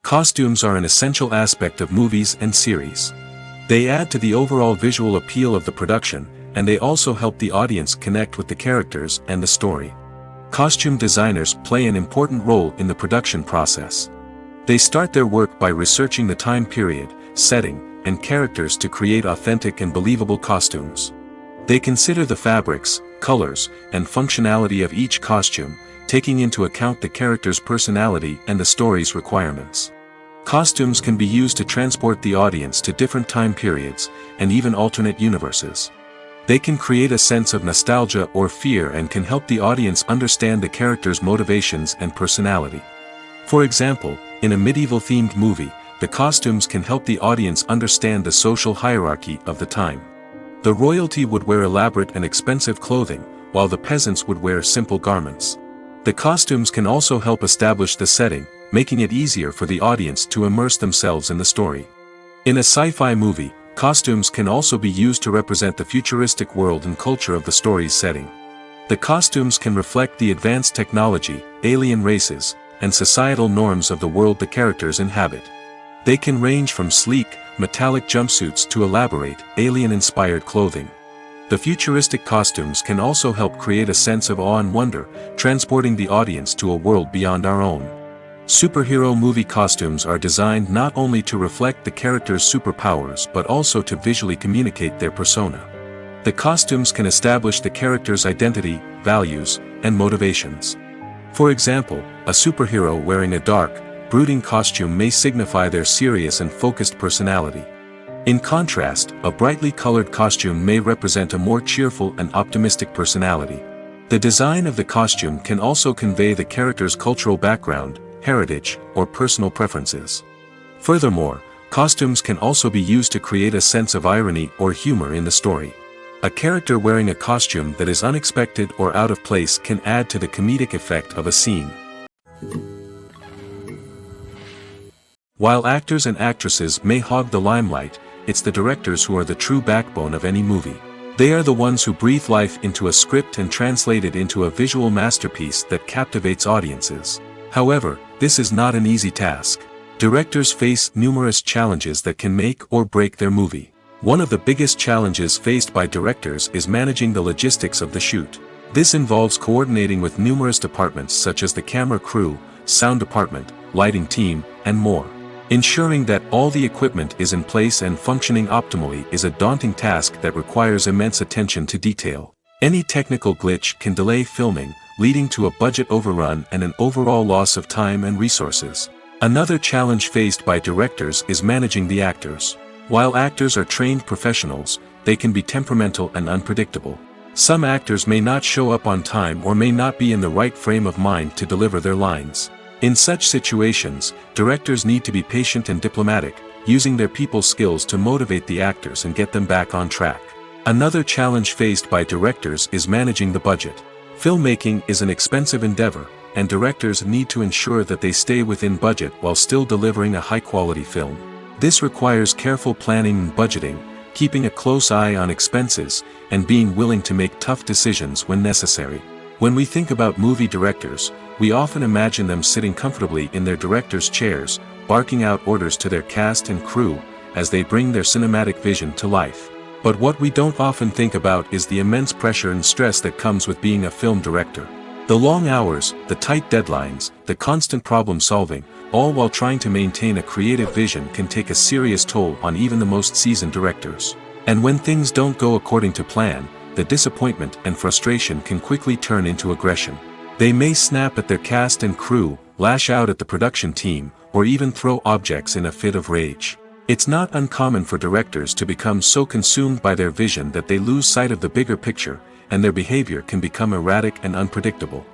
Costumes are an essential aspect of movies and series. They add to the overall visual appeal of the production, and they also help the audience connect with the characters and the story. Costume designers play an important role in the production process. They start their work by researching the time period, setting, and characters to create authentic and believable costumes. They consider the fabrics, colors, and functionality of each costume, taking into account the character's personality and the story's requirements. Costumes can be used to transport the audience to different time periods, and even alternate universes. They can create a sense of nostalgia or fear and can help the audience understand the character's motivations and personality. For example, in a medieval-themed movie, the costumes can help the audience understand the social hierarchy of the time. The royalty would wear elaborate and expensive clothing, while the peasants would wear simple garments. The costumes can also help establish the setting, making it easier for the audience to immerse themselves in the story. In a sci-fi movie, costumes can also be used to represent the futuristic world and culture of the story's setting. The costumes can reflect the advanced technology, alien races, and societal norms of the world the characters inhabit. They can range from sleek, metallic jumpsuits to elaborate, alien-inspired clothing. The futuristic costumes can also help create a sense of awe and wonder, transporting the audience to a world beyond our own. Superhero movie costumes are designed not only to reflect the character's superpowers but also to visually communicate their persona. The costumes can establish the character's identity, values, and motivations. For example, a superhero wearing a dark, brooding costume may signify their serious and focused personality. In contrast, a brightly colored costume may represent a more cheerful and optimistic personality. The design of the costume can also convey the character's cultural background, heritage, or personal preferences. Furthermore, costumes can also be used to create a sense of irony or humor in the story. A character wearing a costume that is unexpected or out of place can add to the comedic effect of a scene. While actors and actresses may hog the limelight, it's the directors who are the true backbone of any movie. They are the ones who breathe life into a script and translate it into a visual masterpiece that captivates audiences. However, this is not an easy task. Directors face numerous challenges that can make or break their movie. One of the biggest challenges faced by directors is managing the logistics of the shoot. This involves coordinating with numerous departments such as the camera crew, sound department, lighting team, and more. Ensuring that all the equipment is in place and functioning optimally is a daunting task that requires immense attention to detail. Any technical glitch can delay filming, leading to a budget overrun and an overall loss of time and resources. Another challenge faced by directors is managing the actors. While actors are trained professionals, they can be temperamental and unpredictable. Some actors may not show up on time or may not be in the right frame of mind to deliver their lines. In such situations, directors need to be patient and diplomatic, using their people skills to motivate the actors and get them back on track. Another challenge faced by directors is managing the budget. Filmmaking is an expensive endeavor, and directors need to ensure that they stay within budget while still delivering a high-quality film. This requires careful planning and budgeting, keeping a close eye on expenses, and being willing to make tough decisions when necessary. When we think about movie directors, we often imagine them sitting comfortably in their director's chairs, barking out orders to their cast and crew, as they bring their cinematic vision to life. But what we don't often think about is the immense pressure and stress that comes with being a film director. The long hours, the tight deadlines, the constant problem solving, all while trying to maintain a creative vision can take a serious toll on even the most seasoned directors. And when things don't go according to plan, the disappointment and frustration can quickly turn into aggression. They may snap at their cast and crew, lash out at the production team, or even throw objects in a fit of rage. It's not uncommon for directors to become so consumed by their vision that they lose sight of the bigger picture, and their behavior can become erratic and unpredictable.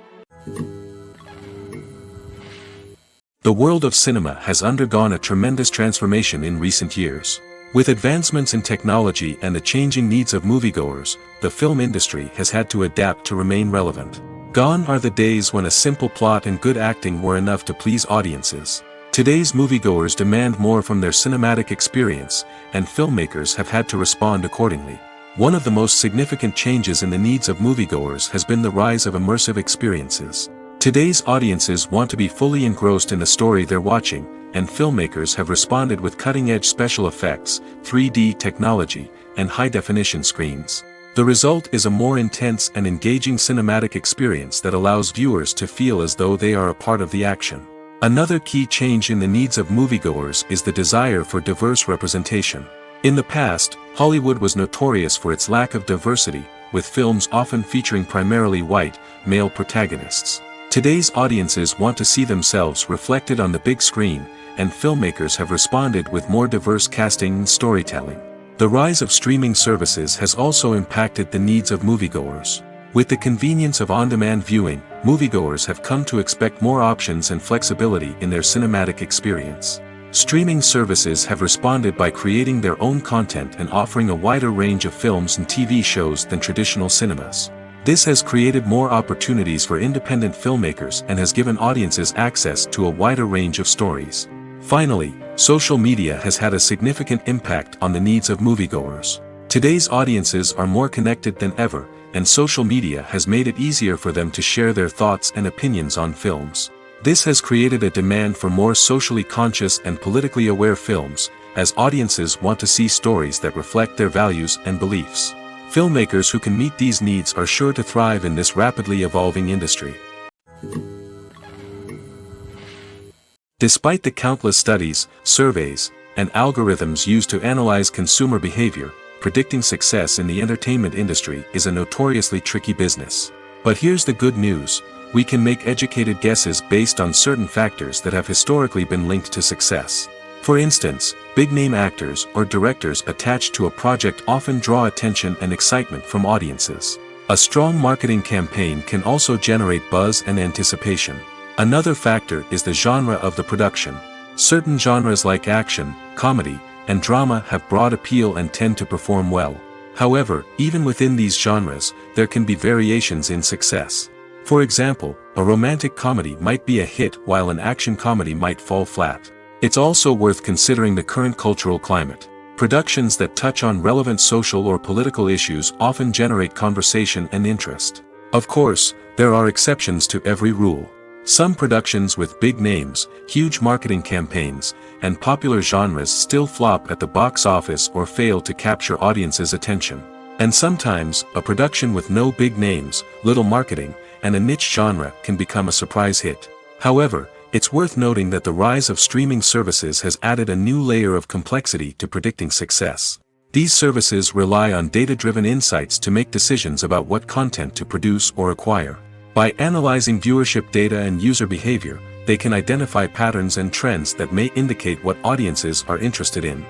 The world of cinema has undergone a tremendous transformation in recent years. With advancements in technology and the changing needs of moviegoers, the film industry has had to adapt to remain relevant. Gone are the days when a simple plot and good acting were enough to please audiences. Today's moviegoers demand more from their cinematic experience, and filmmakers have had to respond accordingly. One of the most significant changes in the needs of moviegoers has been the rise of immersive experiences. Today's audiences want to be fully engrossed in the story they're watching, and filmmakers have responded with cutting-edge special effects, 3D technology, and high-definition screens. The result is a more intense and engaging cinematic experience that allows viewers to feel as though they are a part of the action. Another key change in the needs of moviegoers is the desire for diverse representation. In the past, Hollywood was notorious for its lack of diversity, with films often featuring primarily white, male protagonists. Today's audiences want to see themselves reflected on the big screen, and filmmakers have responded with more diverse casting and storytelling. The rise of streaming services has also impacted the needs of moviegoers. With the convenience of on-demand viewing, moviegoers have come to expect more options and flexibility in their cinematic experience. Streaming services have responded by creating their own content and offering a wider range of films and TV shows than traditional cinemas. This has created more opportunities for independent filmmakers and has given audiences access to a wider range of stories. Finally, social media has had a significant impact on the needs of moviegoers. Today's audiences are more connected than ever, and social media has made it easier for them to share their thoughts and opinions on films. This has created a demand for more socially conscious and politically aware films, as audiences want to see stories that reflect their values and beliefs. Filmmakers who can meet these needs are sure to thrive in this rapidly evolving industry. Despite the countless studies, surveys, and algorithms used to analyze consumer behavior, predicting success in the entertainment industry is a notoriously tricky business. But here's the good news: we can make educated guesses based on certain factors that have historically been linked to success. For instance, big-name actors or directors attached to a project often draw attention and excitement from audiences. A strong marketing campaign can also generate buzz and anticipation. Another factor is the genre of the production. Certain genres like action, comedy, and drama have broad appeal and tend to perform well. However, even within these genres, there can be variations in success. For example, a romantic comedy might be a hit while an action comedy might fall flat. It's also worth considering the current cultural climate. Productions that touch on relevant social or political issues often generate conversation and interest. Of course, there are exceptions to every rule. Some productions with big names, huge marketing campaigns, and popular genres still flop at the box office or fail to capture audiences' attention. And sometimes, a production with no big names, little marketing, and a niche genre can become a surprise hit. However, it's worth noting that the rise of streaming services has added a new layer of complexity to predicting success. These services rely on data-driven insights to make decisions about what content to produce or acquire. By analyzing viewership data and user behavior, they can identify patterns and trends that may indicate what audiences are interested in.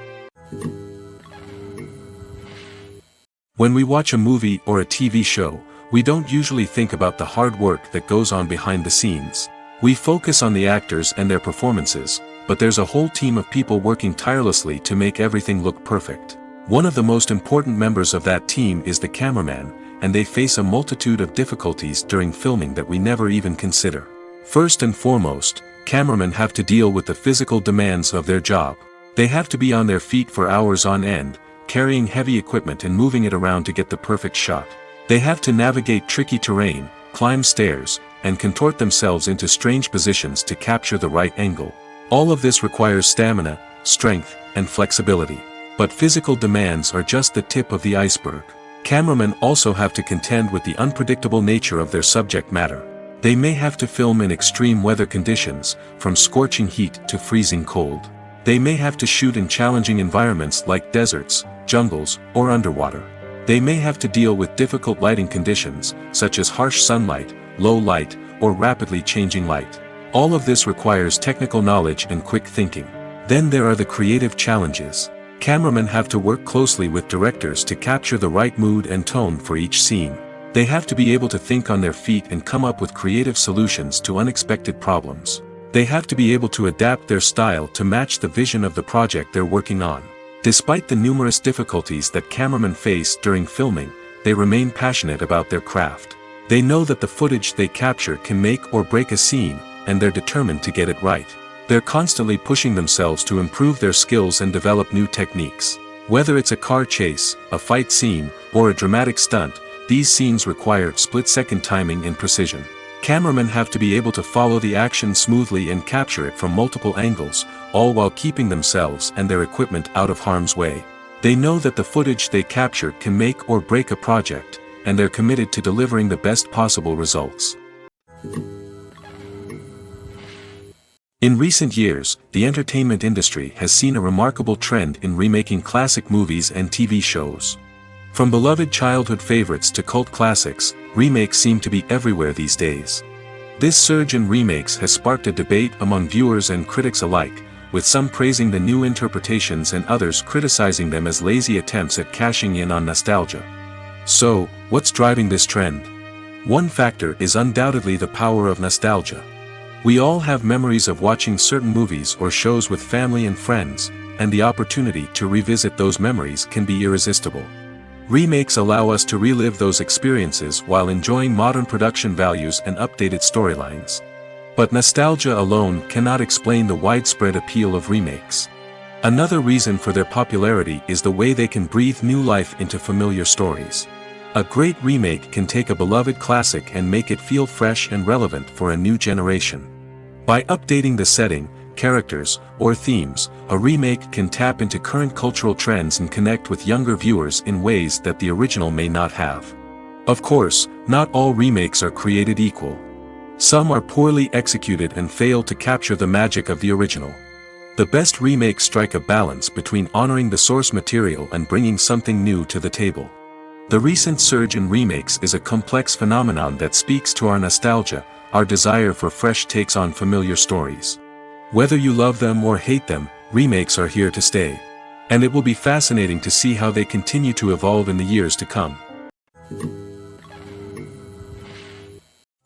When we watch a movie or a TV show, we don't usually think about the hard work that goes on behind the scenes. We focus on the actors and their performances, but there's a whole team of people working tirelessly to make everything look perfect. One of the most important members of that team is the cameraman, and they face a multitude of difficulties during filming that we never even consider. First and foremost, cameramen have to deal with the physical demands of their job. They have to be on their feet for hours on end, carrying heavy equipment and moving it around to get the perfect shot. They have to navigate tricky terrain, climb stairs, and contort themselves into strange positions to capture the right angle. All of this requires stamina, strength, and flexibility. But physical demands are just the tip of the iceberg. Cameramen also have to contend with the unpredictable nature of their subject matter. They may have to film in extreme weather conditions, from scorching heat to freezing cold. They may have to shoot in challenging environments like deserts, jungles, or underwater. They may have to deal with difficult lighting conditions, such as harsh sunlight, low light, or rapidly changing light. All of this requires technical knowledge and quick thinking. Then there are the creative challenges. Cameramen have to work closely with directors to capture the right mood and tone for each scene. They have to be able to think on their feet and come up with creative solutions to unexpected problems. They have to be able to adapt their style to match the vision of the project they're working on. Despite the numerous difficulties that cameramen face during filming, they remain passionate about their craft. They know that the footage they capture can make or break a scene, and they're determined to get it right. They're constantly pushing themselves to improve their skills and develop new techniques. Whether it's a car chase, a fight scene, or a dramatic stunt, these scenes require split-second timing and precision. Cameramen have to be able to follow the action smoothly and capture it from multiple angles, all while keeping themselves and their equipment out of harm's way. They know that the footage they capture can make or break a project, and they're committed to delivering the best possible results. In recent years, the entertainment industry has seen a remarkable trend in remaking classic movies and TV shows. From beloved childhood favorites to cult classics, remakes seem to be everywhere these days. This surge in remakes has sparked a debate among viewers and critics alike, with some praising the new interpretations and others criticizing them as lazy attempts at cashing in on nostalgia. So, what's driving this trend? One factor is undoubtedly the power of nostalgia. We all have memories of watching certain movies or shows with family and friends, and the opportunity to revisit those memories can be irresistible. Remakes allow us to relive those experiences while enjoying modern production values and updated storylines. But nostalgia alone cannot explain the widespread appeal of remakes. Another reason for their popularity is the way they can breathe new life into familiar stories. A great remake can take a beloved classic and make it feel fresh and relevant for a new generation. By updating the setting, characters, or themes, a remake can tap into current cultural trends and connect with younger viewers in ways that the original may not have. Of course, not all remakes are created equal. Some are poorly executed and fail to capture the magic of the original. The best remakes strike a balance between honoring the source material and bringing something new to the table. The recent surge in remakes is a complex phenomenon that speaks to our nostalgia, our desire for fresh takes on familiar stories. Whether you love them or hate them, remakes are here to stay. And it will be fascinating to see how they continue to evolve in the years to come.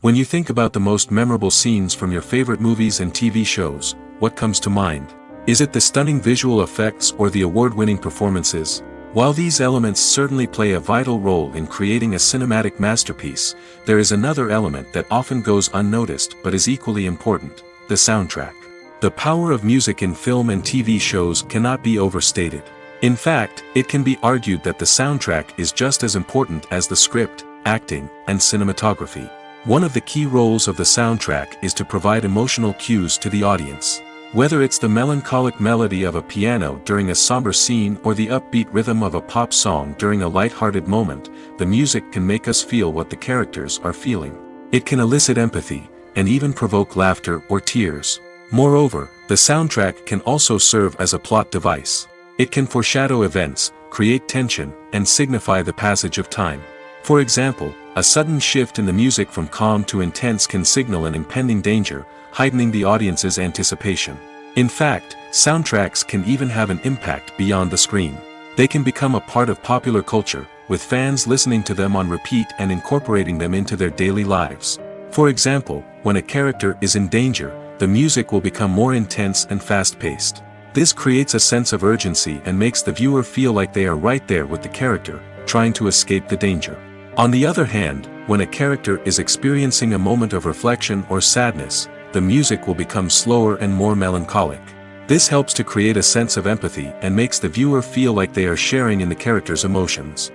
When you think about the most memorable scenes from your favorite movies and TV shows, what comes to mind? Is it the stunning visual effects or the award-winning performances? While these elements certainly play a vital role in creating a cinematic masterpiece, there is another element that often goes unnoticed but is equally important: the soundtrack. The power of music in film and TV shows cannot be overstated. In fact, it can be argued that the soundtrack is just as important as the script, acting, and cinematography. One of the key roles of the soundtrack is to provide emotional cues to the audience. Whether it's the melancholic melody of a piano during a somber scene or the upbeat rhythm of a pop song during a light-hearted moment, the music can make us feel what the characters are feeling. It can elicit empathy, and even provoke laughter or tears. Moreover, the soundtrack can also serve as a plot device. It can foreshadow events, create tension, and signify the passage of time. For example, a sudden shift in the music from calm to intense can signal an impending danger, heightening the audience's anticipation. In fact, soundtracks can even have an impact beyond the screen. They can become a part of popular culture, with fans listening to them on repeat and incorporating them into their daily lives. For example, when a character is in danger, the music will become more intense and fast-paced. This creates a sense of urgency and makes the viewer feel like they are right there with the character, trying to escape the danger. On the other hand, when a character is experiencing a moment of reflection or sadness, the music will become slower and more melancholic. This helps to create a sense of empathy and makes the viewer feel like they are sharing in the character's emotions.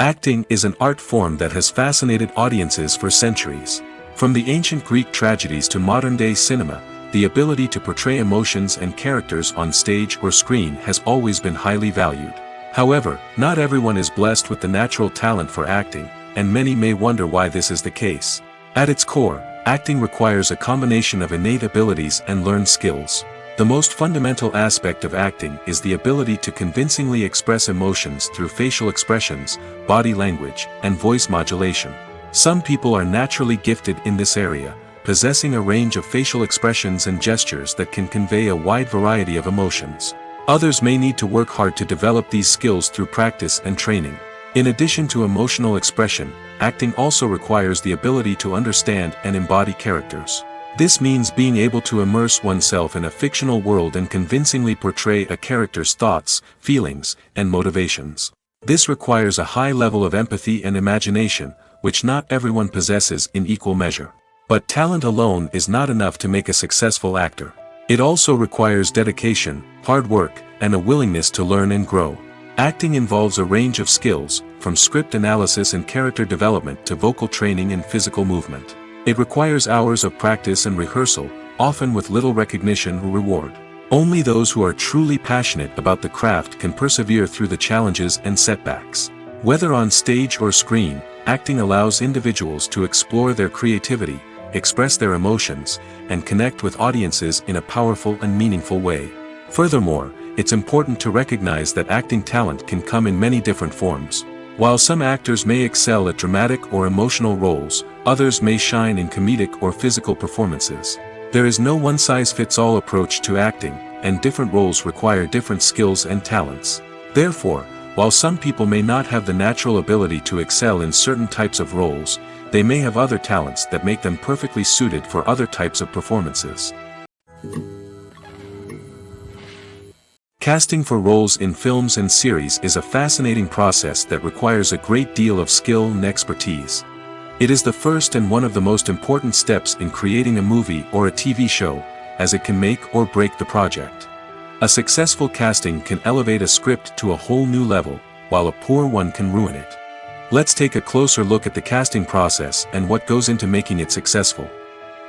Acting is an art form that has fascinated audiences for centuries. From the ancient Greek tragedies to modern-day cinema, the ability to portray emotions and characters on stage or screen has always been highly valued. However, not everyone is blessed with the natural talent for acting, and many may wonder why this is the case. At its core, acting requires a combination of innate abilities and learned skills. The most fundamental aspect of acting is the ability to convincingly express emotions through facial expressions, body language, and voice modulation. Some people are naturally gifted in this area, possessing a range of facial expressions and gestures that can convey a wide variety of emotions. Others may need to work hard to develop these skills through practice and training. In addition to emotional expression, acting also requires the ability to understand and embody characters. This means being able to immerse oneself in a fictional world and convincingly portray a character's thoughts, feelings, and motivations. This requires a high level of empathy and imagination, which not everyone possesses in equal measure. But talent alone is not enough to make a successful actor. It also requires dedication, hard work, and a willingness to learn and grow. Acting involves a range of skills, from script analysis and character development to vocal training and physical movement. It requires hours of practice and rehearsal, often with little recognition or reward. Only those who are truly passionate about the craft can persevere through the challenges and setbacks. Whether on stage or screen, acting allows individuals to explore their creativity, express their emotions, and connect with audiences in a powerful and meaningful way. Furthermore, it's important to recognize that acting talent can come in many different forms. While some actors may excel at dramatic or emotional roles, others may shine in comedic or physical performances. There is no one-size-fits-all approach to acting, and different roles require different skills and talents. Therefore, while some people may not have the natural ability to excel in certain types of roles, they may have other talents that make them perfectly suited for other types of performances. Casting for roles in films and series is a fascinating process that requires a great deal of skill and expertise. It is the first and one of the most important steps in creating a movie or a TV show, as it can make or break the project. A successful casting can elevate a script to a whole new level, while a poor one can ruin it. Let's take a closer look at the casting process and what goes into making it successful.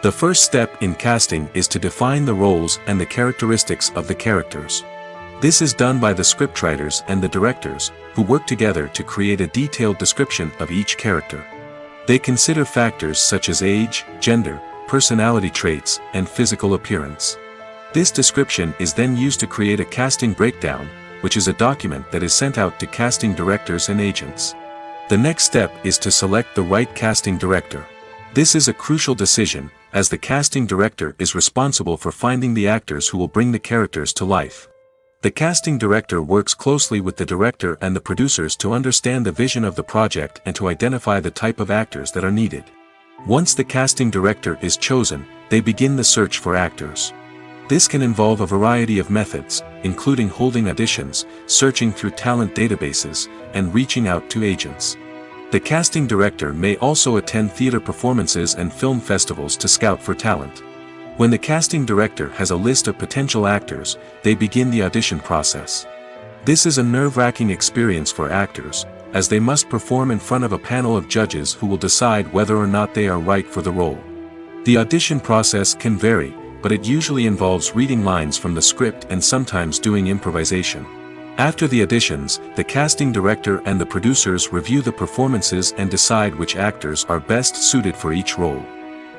The first step in casting is to define the roles and the characteristics of the characters. This is done by the scriptwriters and the directors, who work together to create a detailed description of each character. They consider factors such as age, gender, personality traits, and physical appearance. This description is then used to create a casting breakdown, which is a document that is sent out to casting directors and agents. The next step is to select the right casting director. This is a crucial decision, as the casting director is responsible for finding the actors who will bring the characters to life. The casting director works closely with the director and the producers to understand the vision of the project and to identify the type of actors that are needed. Once the casting director is chosen, they begin the search for actors. This can involve a variety of methods, including holding auditions, searching through talent databases, and reaching out to agents. The casting director may also attend theater performances and film festivals to scout for talent. When the casting director has a list of potential actors, they begin the audition process. This is a nerve-wracking experience for actors, as they must perform in front of a panel of judges who will decide whether or not they are right for the role. The audition process can vary, but it usually involves reading lines from the script and sometimes doing improvisation. After the auditions, the casting director and the producers review the performances and decide which actors are best suited for each role.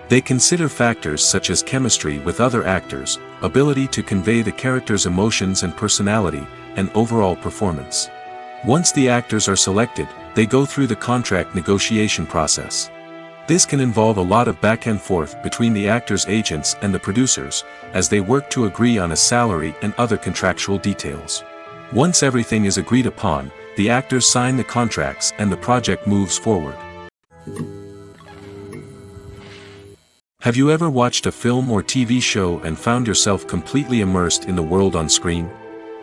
They consider factors such as chemistry with other actors, ability to convey the character's emotions and personality, and overall performance. Once the actors are selected, they go through the contract negotiation process. This can involve a lot of back and forth between the actors' agents and the producers, as they work to agree on a salary and other contractual details. Once everything is agreed upon, the actors sign the contracts and the project moves forward. Have you ever watched a film or TV show and found yourself completely immersed in the world on screen?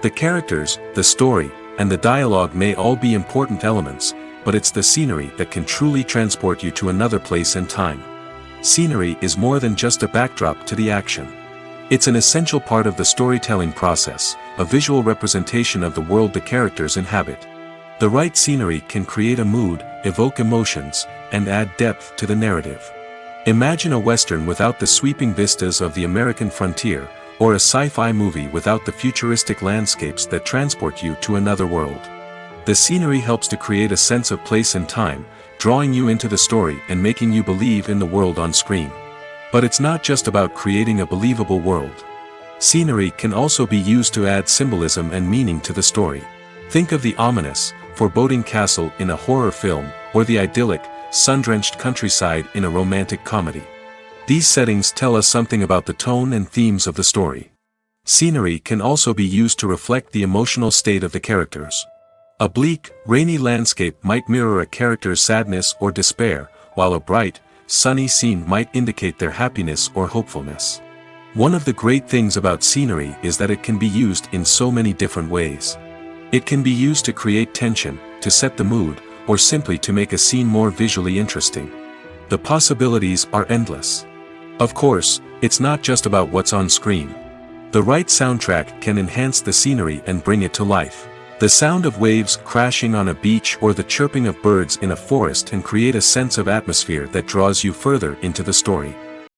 The characters, the story, and the dialogue may all be important elements, but it's the scenery that can truly transport you to another place and time. Scenery is more than just a backdrop to the action. It's an essential part of the storytelling process, a visual representation of the world the characters inhabit. The right scenery can create a mood, evoke emotions, and add depth to the narrative. Imagine a Western without the sweeping vistas of the American frontier, or a sci-fi movie without the futuristic landscapes that transport you to another world. The scenery helps to create a sense of place and time, drawing you into the story and making you believe in the world on screen. But it's not just about creating a believable world. Scenery can also be used to add symbolism and meaning to the story. Think of the ominous, foreboding castle in a horror film, or the idyllic, sun-drenched countryside in a romantic comedy. These settings tell us something about the tone and themes of the story. Scenery can also be used to reflect the emotional state of the characters. A bleak, rainy landscape might mirror a character's sadness or despair, while a bright, sunny scene might indicate their happiness or hopefulness. One of the great things about scenery is that it can be used in so many different ways. It can be used to create tension, to set the mood, or simply to make a scene more visually interesting. The possibilities are endless. Of course, it's not just about what's on screen. The right soundtrack can enhance the scenery and bring it to life. The sound of waves crashing on a beach or the chirping of birds in a forest can create a sense of atmosphere that draws you further into the story.